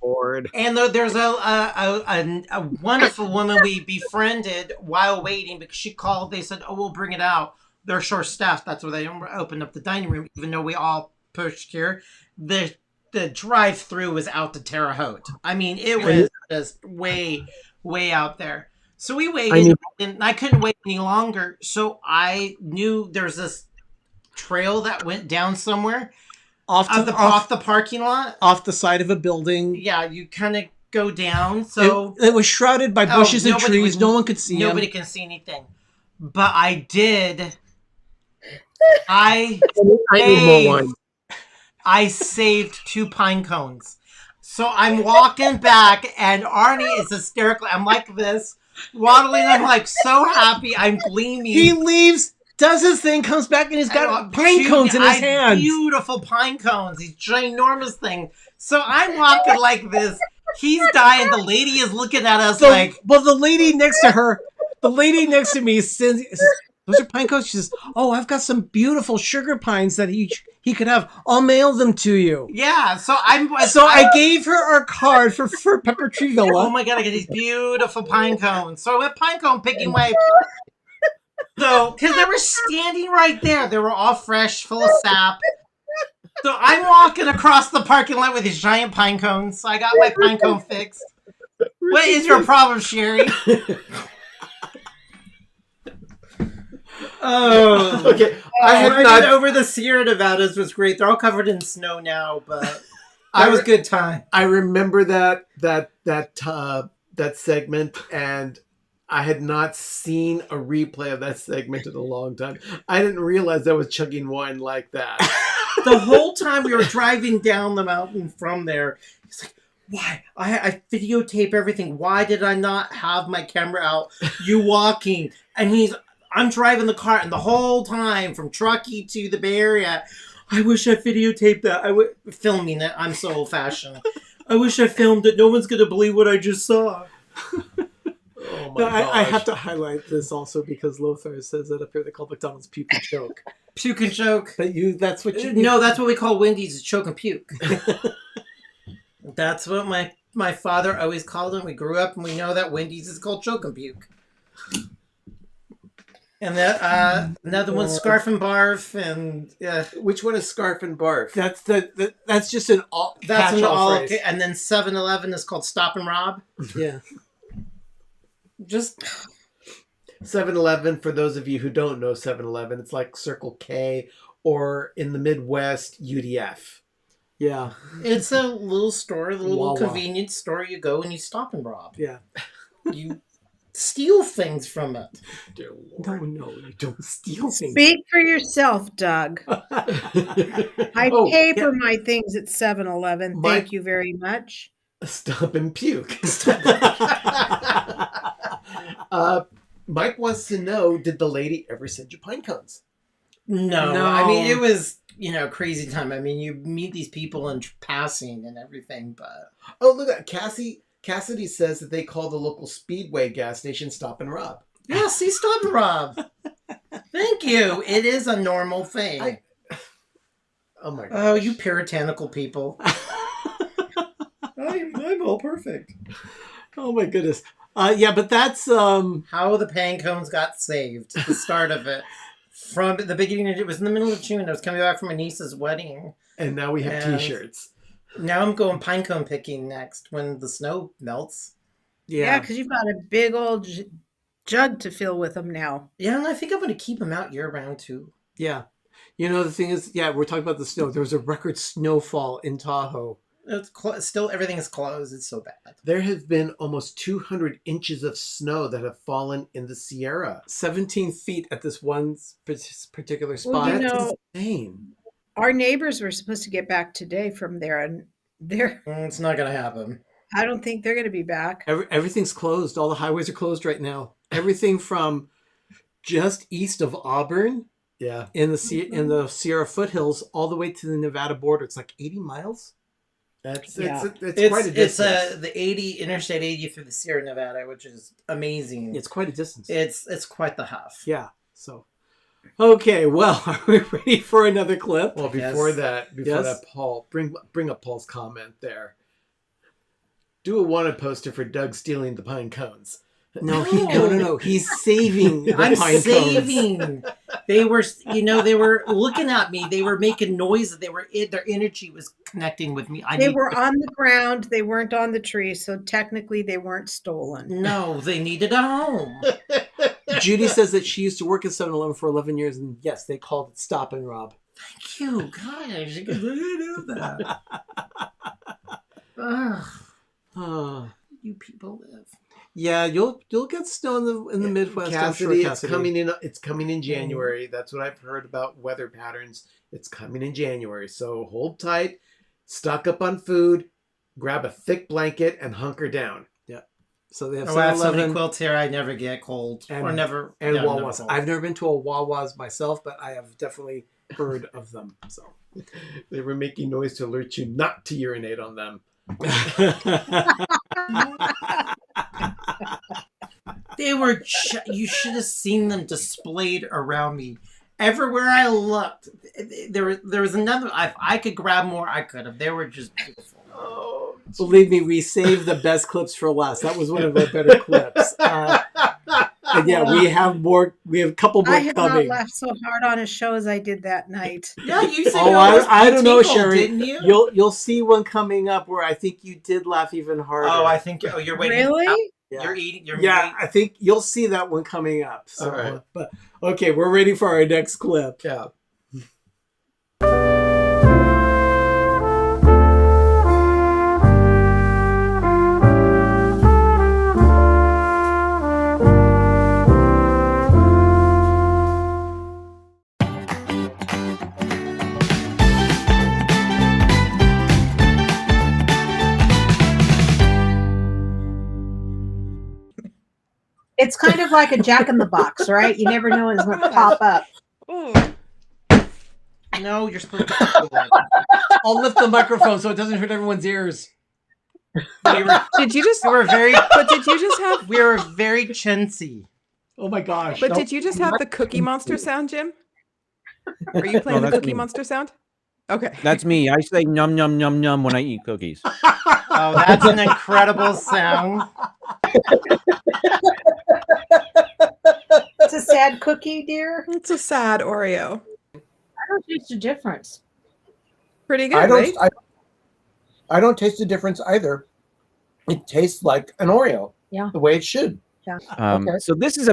Lord. And there's a wonderful woman we befriended while waiting because she called. They said, "Oh, we'll bring it out." They're short-staffed. That's why they opened up the dining room, even though we all pushed here. The drive-through was out to Terre Haute. I mean, it was just way out there. So we waited, and I couldn't wait any longer. So I knew there's this trail that went down somewhere. off the parking lot, off the side of a building. Yeah, you kind of go down. So it was shrouded by bushes and trees. No one could see him. Nobody can see anything. But I did. I saved 2 pine cones. So I'm walking back, and Arnie is hysterical. I'm like this, waddling. I'm like so happy. I'm gleaming. He leaves, does his thing, comes back, and he's got pine cones in his hands. Beautiful pine cones. These ginormous thing. So I'm walking like this. He's dying. The lady is looking at us like. Well, the lady next to me says, "Those are pine cones." She says, "Oh, I've got some beautiful sugar pines that he could have. I'll mail them to you." Yeah. So I gave her our card for Pepper Tree Villa. Oh my God! I get these beautiful pine cones. So I went pine cone picking my. So, because they were standing right there, they were all fresh, full of sap. So I'm walking across the parking lot with these giant pine cones. So I got my pine cone fixed. What is your problem, Sherry? Oh, okay. I had not over the Sierra Nevadas was great. They're all covered in snow now, but that was a good time. I remember that segment, and I had not seen a replay of that segment in a long time. I didn't realize I was chugging wine like that. The whole time we were driving down the mountain from there, he's like, "Why? I videotape everything. Why did I not have my camera out? You walking?" And I'm driving the car, and the whole time from Truckee to the Bay Area, I wish I videotaped that. Filming it. I'm so old-fashioned. I wish I filmed it. No one's going to believe what I just saw. Oh my gosh. I have to highlight this also because Lothar says that up here they call McDonald's puke and choke. Puke and choke. That's what you... No, that's what we call Wendy's, is choke and puke. That's what my father always called them. We grew up and we know that Wendy's is called choke and puke. And that another one's Scarf and Barf, and which one is Scarf and Barf? That's just an all. That's an all. Okay. And then 7-Eleven is called Stop and Rob. Yeah. Just 7-Eleven, for those of you who don't know 7-Eleven, it's like Circle K, or in the Midwest, UDF. Yeah. It's a little store, a little Wawa. convenience store. You go and you stop and rob. Yeah. You steal things from it. No, you don't steal things. Speak for yourself, Doug. I pay for my things at 7-Eleven. Thank you very much. Stop and puke. Mike wants to know, did the lady ever send you pine cones? No. I mean, it was, crazy time. I mean, you meet these people in passing and everything, but... Oh, look at Cassidy says that they call the local Speedway gas station Stop and Rob. Yeah, see, Stop and Rob. Thank you. It is a normal thing. Oh, my God. Oh, you puritanical people. I'm all perfect. Oh, my goodness. Yeah, but that's... How the pine cones got saved. The start of it. From the beginning, it was in the middle of June. I was coming back from my niece's wedding. And now we have T-shirts. Now I'm going pine cone picking next when the snow melts. Yeah, because you've got a big old jug to fill with them now. Yeah, and I think I'm going to keep them out year-round, too. Yeah. The thing is, we're talking about the snow. There was a record snowfall in Tahoe. It's still, everything is closed. It's so bad. There have been almost 200 inches of snow that have fallen in the Sierra. 17 feet at this one particular spot. Well, That's insane. Our neighbors were supposed to get back today from there, and it's not going to happen. I don't think they're going to be back. Everything's closed. All the highways are closed right now. Everything from just east of Auburn, in the Sierra foothills, all the way to the Nevada border. It's like 80 miles. It's quite a distance. It's the Interstate 80 through the Sierra Nevada, which is amazing. It's quite a distance. It's quite the huff. Yeah. So, okay. Well, are we ready for another clip? Well, before that, Paul, bring up Paul's comment there. Do a wanted poster for Doug stealing the pine cones. No. He's saving the pine cones. They were looking at me. They were making noises. Their energy was connecting with me. They were on the ground. They weren't on the tree, so technically they weren't stolen. No, they needed a home. Judy says that she used to work at 7-Eleven for 11 years, and yes, they called it Stop and Rob. Thank you, guys. You can do that. Ugh. Oh. You people live. Yeah, you'll get snow in the Midwest. Cassidy, I'm it's sure, coming in. It's coming in January. That's what I've heard about weather patterns. It's coming in January, so hold tight. Stock up on food. Grab a thick blanket and hunker down. Yeah. So they have I have so many 7-Eleven quilts here. I never get cold or never. and yeah, never Wawas. cold. I've never been to a Wawas myself, but I have definitely heard of them. So They were making noise to alert you not to urinate on them. They were. You should have seen them displayed around me. Everywhere I looked, there was another. If I could grab more, I could have. They were just beautiful. Oh, believe me, we saved the best clips for last. That was one of our better clips. And yeah, we have more. We have a couple more I have coming. not laughed so hard on a show as I did that night. Yeah, you said I don't know, Sherry. Didn't you? You'll see one coming up where I think you did laugh even harder. Oh, I think. Oh, you're waiting. Really? Yeah. You're eating. Yeah, I think you'll see that one coming up. So, All right. But okay, we're ready for our next clip. yeah. It's kind of like a Jack in the Box, right? You never know when it's going to pop up. No, you're supposed to. I'll lift the microphone so it doesn't hurt everyone's ears. Did you just? We were very. But did you just have? We were very chintzy. Oh my gosh! But did you just have the Cookie Monster sound, Jim? Are you playing the that's Cookie me. Monster sound? Okay. That's me. I say num num num num when I eat cookies. Oh, that's an incredible sound. It's a sad cookie, dear. It's a sad Oreo. I don't taste the difference. Pretty good, I don't. right? I don't taste the difference either. It tastes like an Oreo. Yeah. The way it should. Yeah. Okay. So this is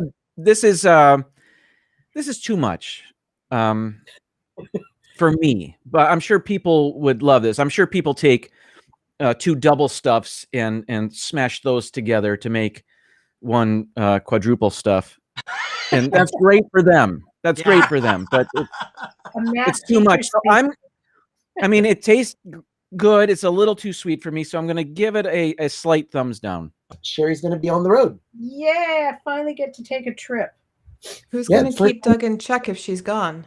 too much for me. But I'm sure people would love this. I'm sure people take 2 double stuffs and smash those together to make one quadruple stuff, and that's great for them. That's great for them. But it's too much. So I mean, it tastes good. It's a little too sweet for me, so I'm going to give it a slight thumbs down. Sherry's going to be on the road. Yeah, I finally get to take a trip. Who's Yeah, going to keep Doug in check if she's gone?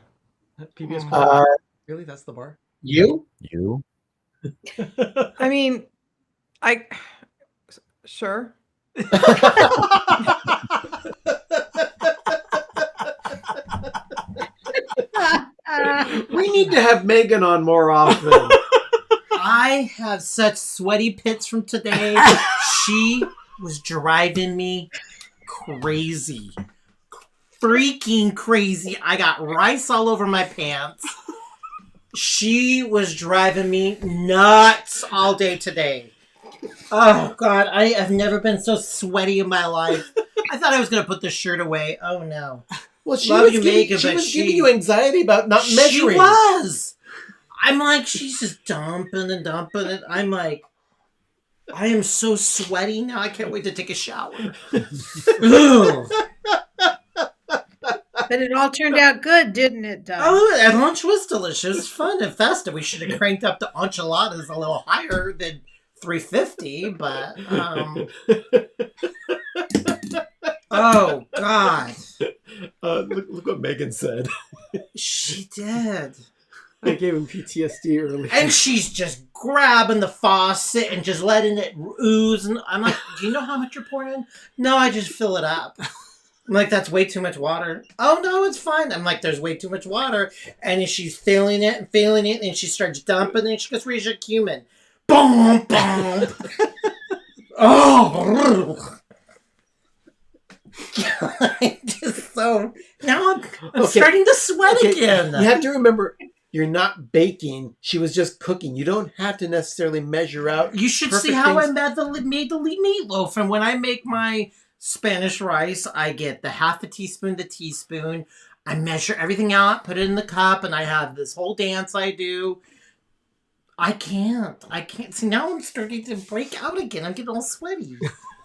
PBS. Really, that's the bar. You? You? I mean, sure. We need to have Megan on more often. I have such sweaty pits from today. She was driving me crazy. Freaking crazy. I got rice all over my pants. She was driving me nuts all day today. Oh, God. I have never been so sweaty in my life. I thought I was going to put the shirt away. Oh, no. Well, she Love was, you, giving, Megan, she but was giving you anxiety about not measuring. She was. I'm like, she's just dumping and dumping it. I'm like, I am so sweaty now. I can't wait to take a shower. Ugh. But it all turned out good, didn't it, Doug? Oh, and lunch was delicious. It was fun and festive. We should have cranked up the enchiladas a little higher than $3.50, but oh God! Look what Megan said. She did. I gave him PTSD earlier. And she's just grabbing the faucet and just letting it ooze. And I'm like, do you know how much you're pouring in? No, I just fill it up. I'm like, that's way too much water. Oh, no, it's fine. I'm like, there's way too much water. And she's filling it, and she starts dumping, and she goes, where's your cumin? Boom, boom. Oh. Just so, now I'm starting to sweat again. You have to remember, you're not baking. She was just cooking. You don't have to necessarily measure out. You should see how I made the meatloaf. And when I make my Spanish rice, I get the half a teaspoon, the teaspoon. I measure everything out, put it in the cup, and I have this whole dance I do. I can't. See, now I'm starting to break out again. I'm getting all sweaty.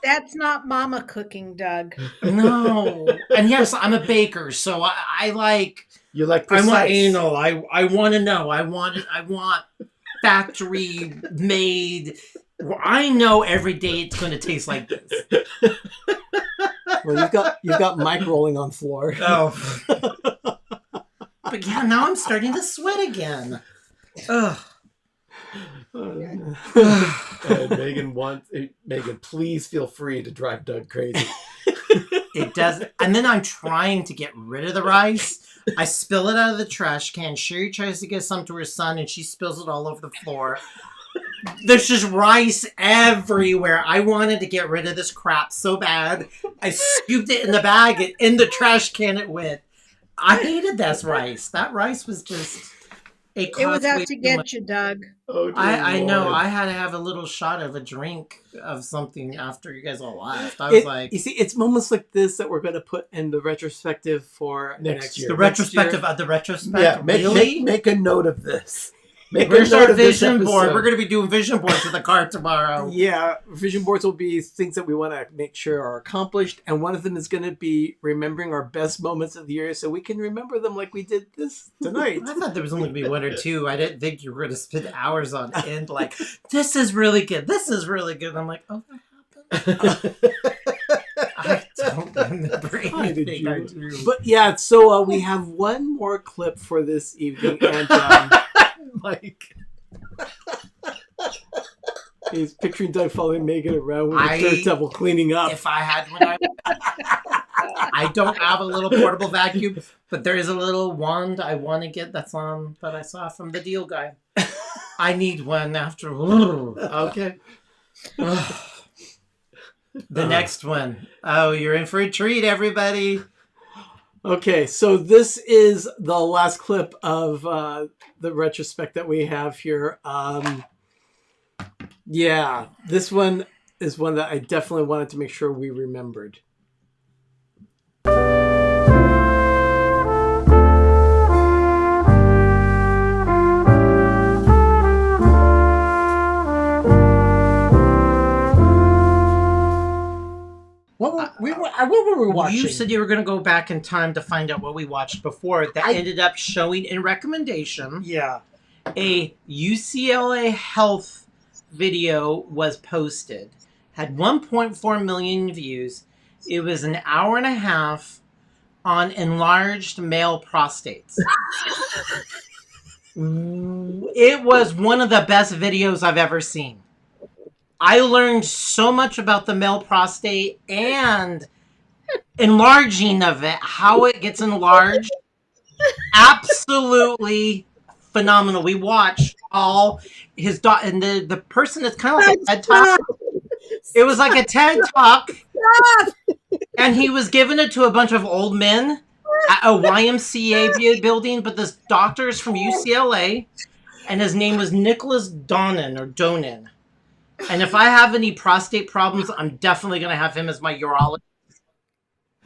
That's not mama cooking, Doug. No. And yes, I'm a baker, so I like... You like precise. I want anal. I want to know. I want factory made. I know every day it's going to taste like this. Well, you've got Mike rolling on floor. Oh. But yeah, now I'm starting to sweat again. Ugh. Megan, please feel free to drive Doug crazy. It does. And then I'm trying to get rid of the rice. I spill it out of the trash can. Sherry tries to get some to her son, and she spills it all over the floor. There's just rice everywhere. I wanted to get rid of this crap so bad. I scooped it in the bag, and in the trash can it went. I hated that rice. That rice was just... It was out to get you, Doug. Oh, I know. I had to have a little shot of a drink of something after you guys all laughed. I was like... You see, it's moments like this that we're going to put in the retrospective for next year. The retrospective of the retrospective? Yeah, make a note of this. Where's our vision board? We're going to be doing vision boards in the car tomorrow. Yeah, vision boards will be things that we want to make sure are accomplished. And one of them is going to be remembering our best moments of the year so we can remember them like we did this tonight. I thought there was only going to be one or two. I didn't think you were going to spend hours on end like, this is really good. This is really good. I'm like, oh, that happened? I don't remember anything I do. But yeah, so we have one more clip for this evening. And... Mike. He's picturing Doug following Megan around with a dirt devil cleaning up. If I had one, I don't have a little portable vacuum, but there is a little wand I want to get that I saw from the deal guy. I need one after. Okay. The next one. Oh, you're in for a treat, everybody. Okay, so this is the last clip of the retrospect that we have here. Yeah, this one is one that I definitely wanted to make sure we remembered. What were we watching? You said you were going to go back in time to find out what we watched before. That ended up showing in recommendation. Yeah. A UCLA health video was posted. Had 1.4 million views. It was an hour and a half on enlarged male prostates. It was one of the best videos I've ever seen. I learned so much about the male prostate and enlarging of it, how it gets enlarged. Absolutely phenomenal. We watched all his and the person that's kind of like a TED Talk. It was like a TED Talk. And he was giving it to a bunch of old men at a YMCA building, but this doctor is from UCLA, and his name was Nicholas Donin. And if I have any prostate problems, I'm definitely going to have him as my urologist.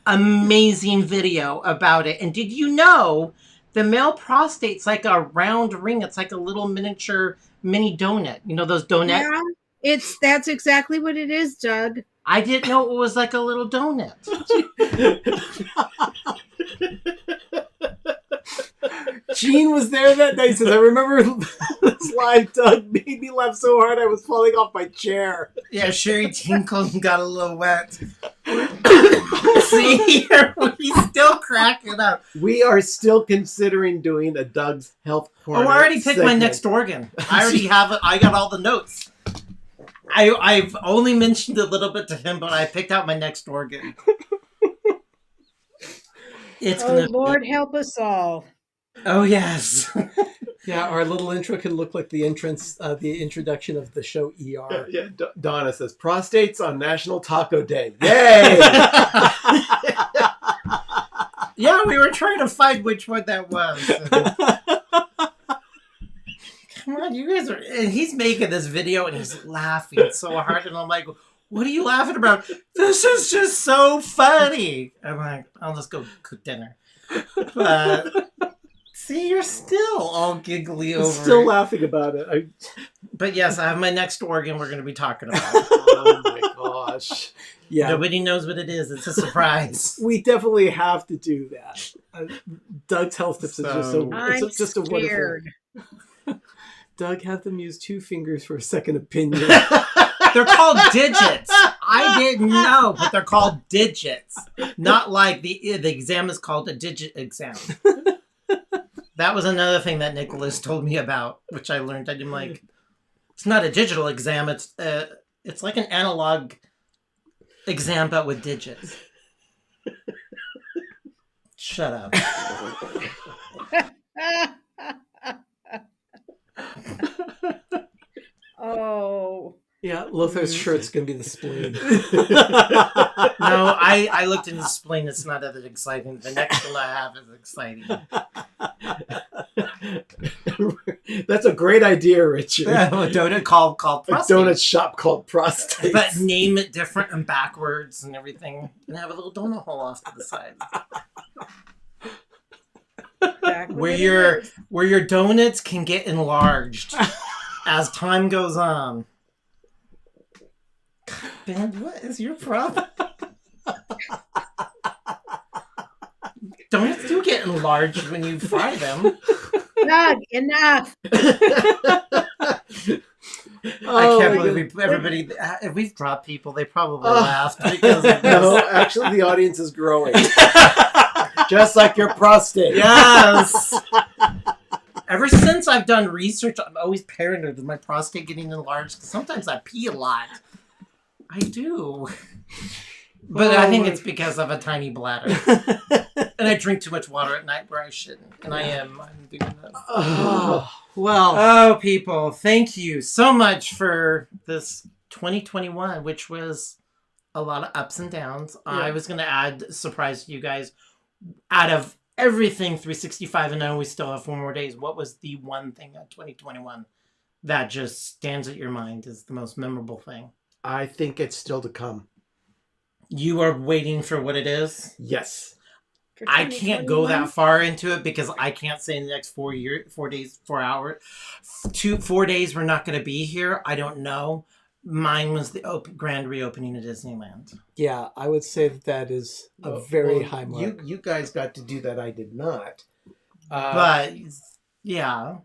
Amazing video about it. And did you know the male prostate's like a round ring? It's like a little miniature mini donut. You know those donuts? Yeah, that's exactly what it is, Doug. I didn't know it was like a little donut. Gene was there that night. Says, I remember this live. Doug made me laugh so hard I was falling off my chair. Yeah, Sherry tinkled and got a little wet. See, he's still cracking up. We are still considering doing a Doug's Health Corner. Oh, I already picked my next organ. I already have it. I got all the notes. I've only mentioned a little bit to him, but I picked out my next organ. It's gonna Lord help us all. Oh, yes. Yeah, our little intro can look like the introduction of the show ER. Yeah, Donna says, prostates on National Taco Day. Yay! Yeah, we were trying to find which one that was. Come on, you guys are... And he's making this video and he's laughing so hard. And I'm like, what are you laughing about? This is just so funny. I'm like, I'll just go cook dinner. But see, you're still all giggly over Still it. laughing about it. But yes, I have my next organ we're going to be talking about. Oh my gosh. Yeah. Nobody knows what it is. It's a surprise. We definitely have to do that. Doug's health tips is just so I'm it's just a wonderful. scared. Doug, have them use 2 fingers for a second opinion. They're called digits. I didn't know, but they're called digits. Not like the exam is called a digit exam. That was another thing that Nicholas told me about, which I learned. I'm like, it's not a digital exam. It's like an analog exam, but with digits. Shut up. Oh. Yeah, Lothar's shirt's gonna be the spleen. No, I looked in the spleen. It's not that exciting. The next one I have is exciting. That's a great idea, Richard. A donut called prostate. A donut shop called prostate. But name it different and backwards and everything, and have a little donut hole off to the side. Where your donuts can get enlarged as time goes on. Ben, what is your problem? Donuts do get enlarged when you fry them. Doug, enough. I can't believe everybody. If we've dropped people, they probably laughed because of this. No, actually, the audience is growing. Just like your prostate. Yes. Ever since I've done research, I'm always paranoid with my prostate getting enlarged. Sometimes I pee a lot. I do. But I think it's because of a tiny bladder. And I drink too much water at night where I shouldn't. And I'm doing that. Well. Oh, people, thank you so much for this 2021, which was a lot of ups and downs. Yeah. I was going to add a surprise to you guys. Out of everything 365, and I know we still have 4 more days, what was the one thing at 2021 that just stands at your mind as the most memorable thing? I think it's still to come. You are waiting for what it is? Yes. I can't go that far into it because I can't say in the next 4 days, 4 hours, 4 days we're not going to be here. I don't know. Mine was the grand reopening of Disneyland. Yeah, I would say that is a very high mark. You guys got to do that. I did not. But yeah.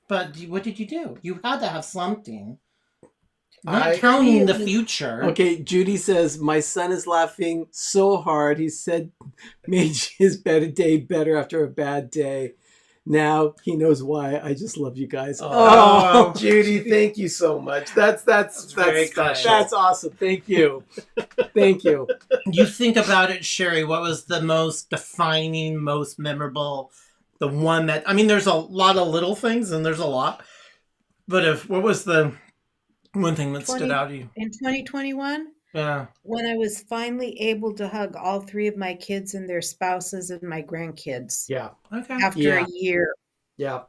But what did you do? You had to have something. Not counting the future. Okay, Judy says, my son is laughing so hard. He said, made his day better after a bad day. Now he knows why. I just love you guys. Oh, Judy, thank you so much. That's very special. That's awesome. Thank you. Thank you. You think about it, Sherry, what was the most defining, most memorable, the one that, I mean, there's a lot of little things and there's a lot, but what was the one thing that stood out to you? In 2021? Yeah. When I was finally able to hug all 3 of my kids and their spouses and my grandkids. Yeah. Okay. After a year. Yeah.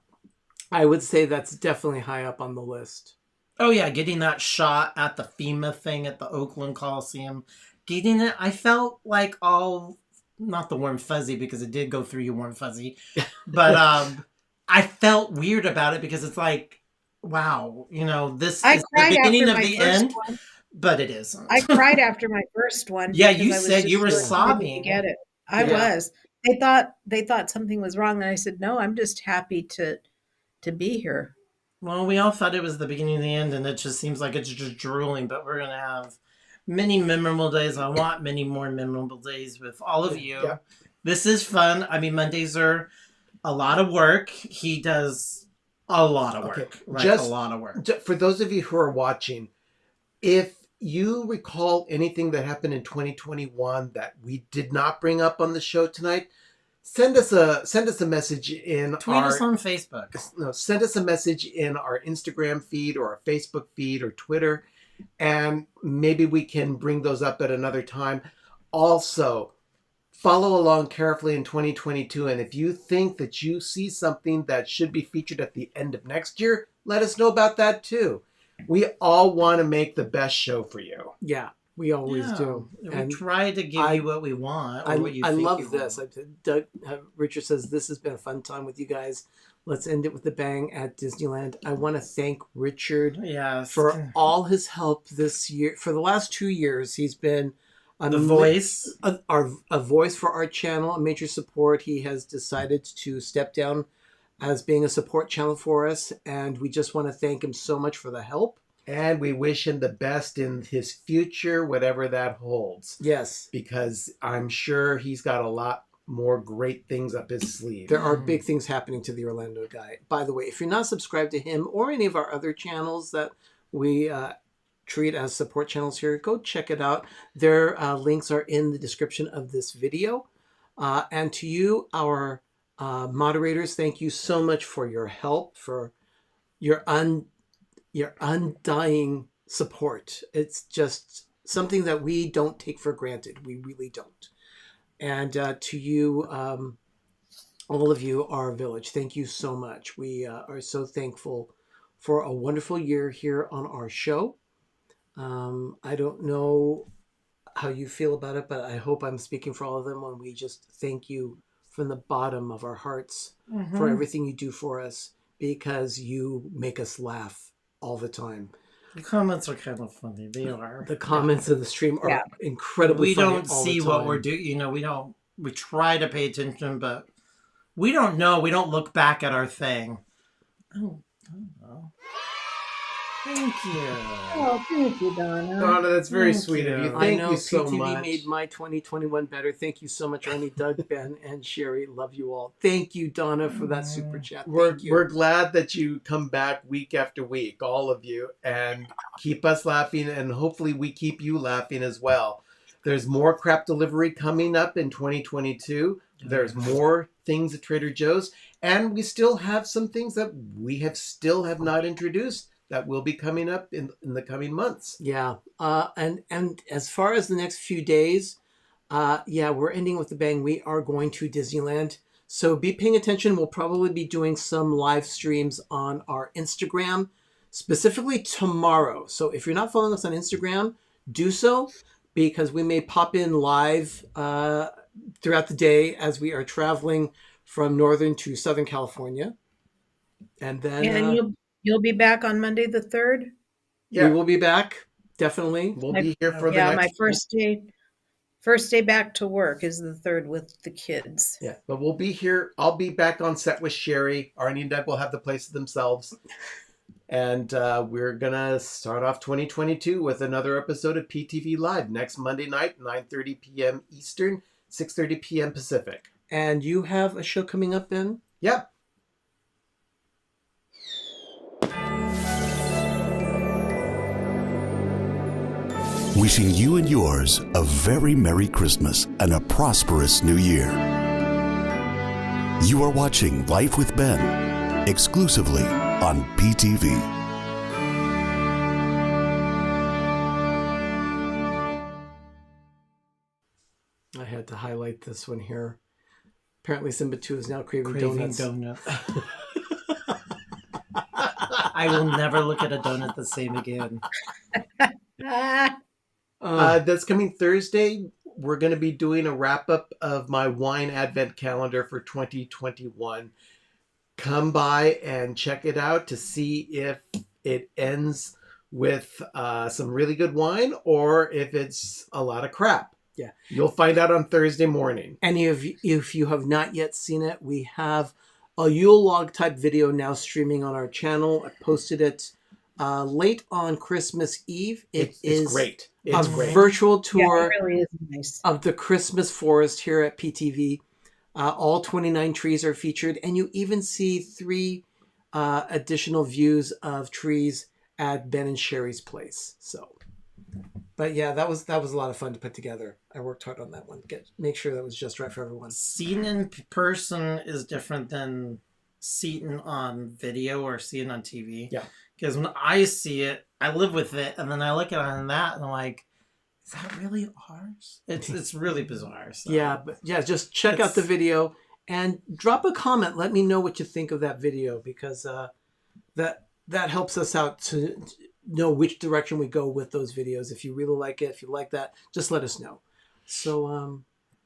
I would say that's definitely high up on the list. Oh, yeah. Getting that shot at the FEMA thing at the Oakland Coliseum. Getting it, I felt like not the warm fuzzy because it did go through your warm fuzzy, but I felt weird about it because it's like, wow, this is the beginning of the end, but it isn't. I cried after my first one. Yeah, you said you were sobbing. To get it. I was. They thought something was wrong, and I said, no, I'm just happy to be here. Well, we all thought it was the beginning of the end, and it just seems like it's just drooling, but we're going to have many memorable days. I want many more memorable days with all of you. Yeah. This is fun. I mean, Mondays are a lot of work. He does a lot of work. Okay. A lot of work. For those of you who are watching, if you recall anything that happened in 2021 that we did not bring up on the show tonight, send us a message in Tweet us on Facebook. No, send us a message in our Instagram feed or our Facebook feed or Twitter, and maybe we can bring those up at another time. Also, follow along carefully in 2022, and if you think that you see something that should be featured at the end of next year, let us know about that too. We all want to make the best show for you. Yeah. We always do. We And try to give you what we want. Or what you I think love you this. Doug Richard says, this has been a fun time with you guys. Let's end it with a bang at Disneyland. I want to thank Richard for all his help this year. For the last 2 years, he's been the voice. A voice for our channel, a major support. He has decided to step down as being a support channel for us. And we just want to thank him so much for the help. And we wish him the best in his future, whatever that holds. Yes. Because I'm sure he's got a lot more great things up his sleeve. There are big things happening to the Orlando guy. By the way, if you're not subscribed to him or any of our other channels that we treat as support channels here, go check it out. Their links are in the description of this video. And to you, our moderators, thank you so much for your help, for your undying support. It's just something that we don't take for granted. We really don't. And to you, all of you, our village, thank you so much. We are so thankful for a wonderful year here on our show. I don't know how you feel about it, but I hope I'm speaking for all of them when we just thank you from the bottom of our hearts for everything you do for us, because you make us laugh all the time. The comments are kind of funny. They are. The comments of the stream are incredibly funny. We don't see what we're doing. You know, we try to pay attention, but we don't know. We don't look back at our thing. Oh. Thank you. Oh, thank you, Donna. Donna, that's very sweet of you. Thank you so PTV much. made my 2021 better. Thank you so much, Arnie, Doug, Ben, and Sherry. Love you all. Thank you, Donna, for that super chat. We're glad that you come back week after week, all of you, and keep us laughing, and hopefully we keep you laughing as well. There's more crap delivery coming up in 2022. There's more things at Trader Joe's, and we still have some things that we still have not introduced that will be coming up in the coming months. Yeah. And as far as the next few days, we're ending with a bang. We are going to Disneyland. So be paying attention. We'll probably be doing some live streams on our Instagram, specifically tomorrow. So if you're not following us on Instagram, do so, because we may pop in live throughout the day as we are traveling from Northern to Southern California. And then... You'll be back on Monday the 3rd? Yeah. We will be back. Definitely. We'll be here for the next... my first day back to work is the 3rd with the kids. Yeah, but we'll be here. I'll be back on set with Sherry. Arnie and Doug will have the place to themselves. And we're going to start off 2022 with another episode of PTV Live next Monday night, 9:30 p.m. Eastern, 6:30 p.m. Pacific. And you have a show coming up, Ben? Yep. Wishing you and yours a very Merry Christmas and a prosperous New Year. You are watching Life with Ben, exclusively on PTV. I had to highlight this one here. Apparently Simba 2 is now craving donuts. I will never look at a donut the same again. This coming Thursday, we're going to be doing a wrap-up of my wine advent calendar for 2021. Come by and check it out to see if it ends with some really good wine or if it's a lot of crap. Yeah. You'll find out on Thursday morning. Any of you, if you have not yet seen it, we have a Yule log type video now streaming on our channel. I posted it late on Christmas Eve. It's great. It's a virtual tour it really is nice. of the Christmas forest here at PTV. All 29 trees are featured, and you even see 3 additional views of trees at Ben and Sherry's place. So, but yeah, that was a lot of fun to put together. I worked hard on that one. Make sure that was just right for everyone. Seeing in person is different than seeing on video or seeing on TV. Yeah. Because when I see it, I live with it, and then I look at it on that, and I'm like, is that really ours? It's really bizarre. So. Yeah, but yeah, just check out the video and drop a comment. Let me know what you think of that video, because that helps us out to know which direction we go with those videos. If you really like it, if you like that, just let us know. So,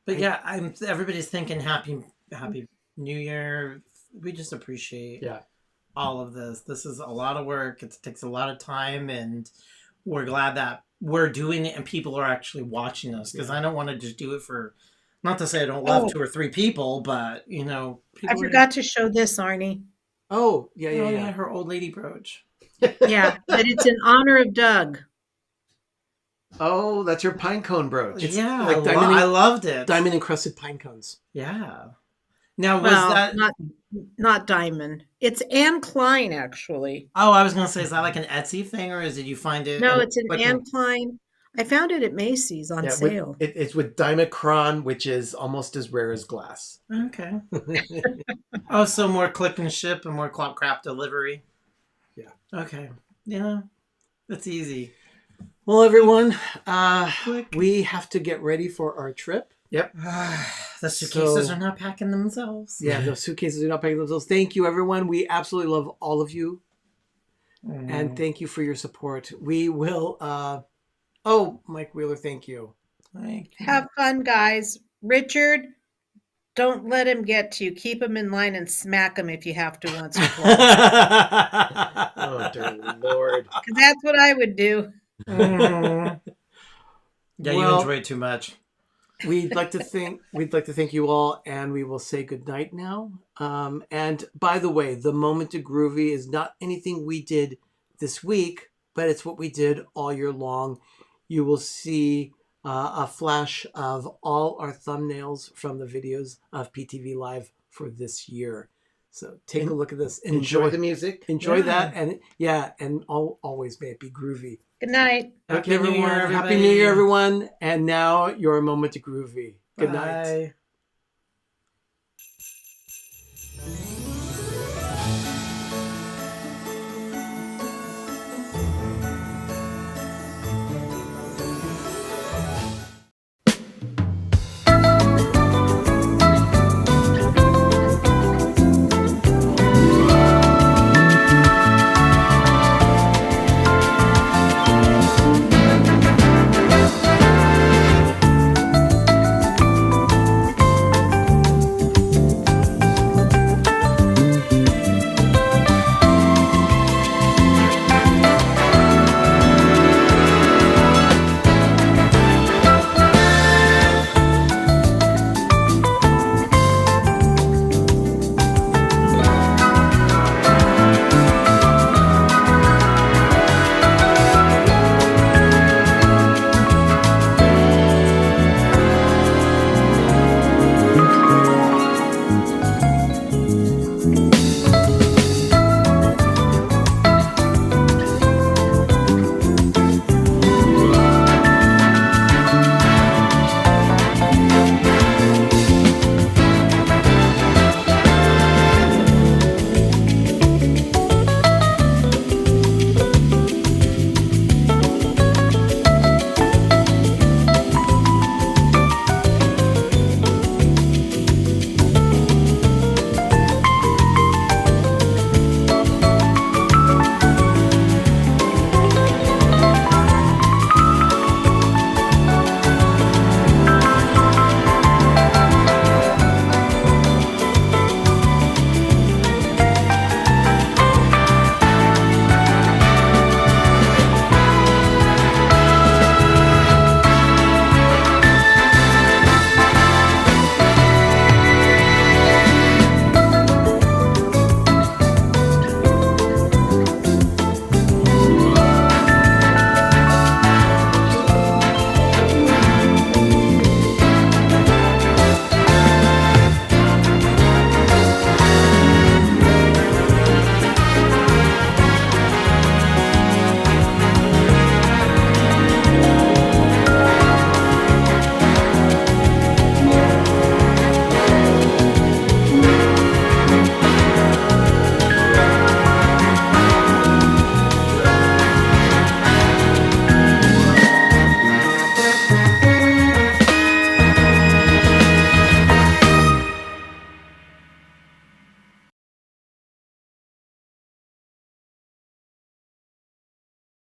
but yeah, everybody's thinking happy New Year. We just appreciate all of this. This is a lot of work. It takes a lot of time, and we're glad that we're doing it and people are actually watching us, because I don't want to just do it for, not to say I don't love 2 or 3 people, but you know, I forgot to show this, Arnie. Oh, yeah. Her old lady brooch. Yeah, but it's in honor of Doug. Oh, that's your pine cone brooch. It's Yeah, like I loved it. Diamond encrusted pine cones. Yeah. Now, was Well, that not diamond? It's Anne Klein, actually. Oh, I was gonna say, is that like an Etsy thing, or did you find it? No, it's an Anne Klein. I found it at Macy's on sale. It's with Dimacron, which is almost as rare as glass. Okay. Oh, so more click and ship and more crap delivery. Yeah. Okay. Yeah, that's easy. Well, everyone, we have to get ready for our trip. Yep. The suitcases are not packing themselves. Yeah, the suitcases are not packing themselves. Thank you, everyone. We absolutely love all of you. And thank you for your support. We will... Mike Wheeler, thank you. Have fun, guys. Richard, don't let him get to you. Keep him in line and smack him if you have to once or twice. Oh, dear Lord. Because that's what I would do. Yeah, you enjoy it too much. We'd like to thank you all, and we will say goodnight now. And by the way, the Moment to Groovy is not anything we did this week, but it's what we did all year long. You will see a flash of all our thumbnails from the videos of PTV Live for this year. So take a look at this. Enjoy the music. Enjoy that. And always may it be groovy. Good night. Okay, everyone. Happy New Year, everyone. And now your Moment to Groovy. Good night.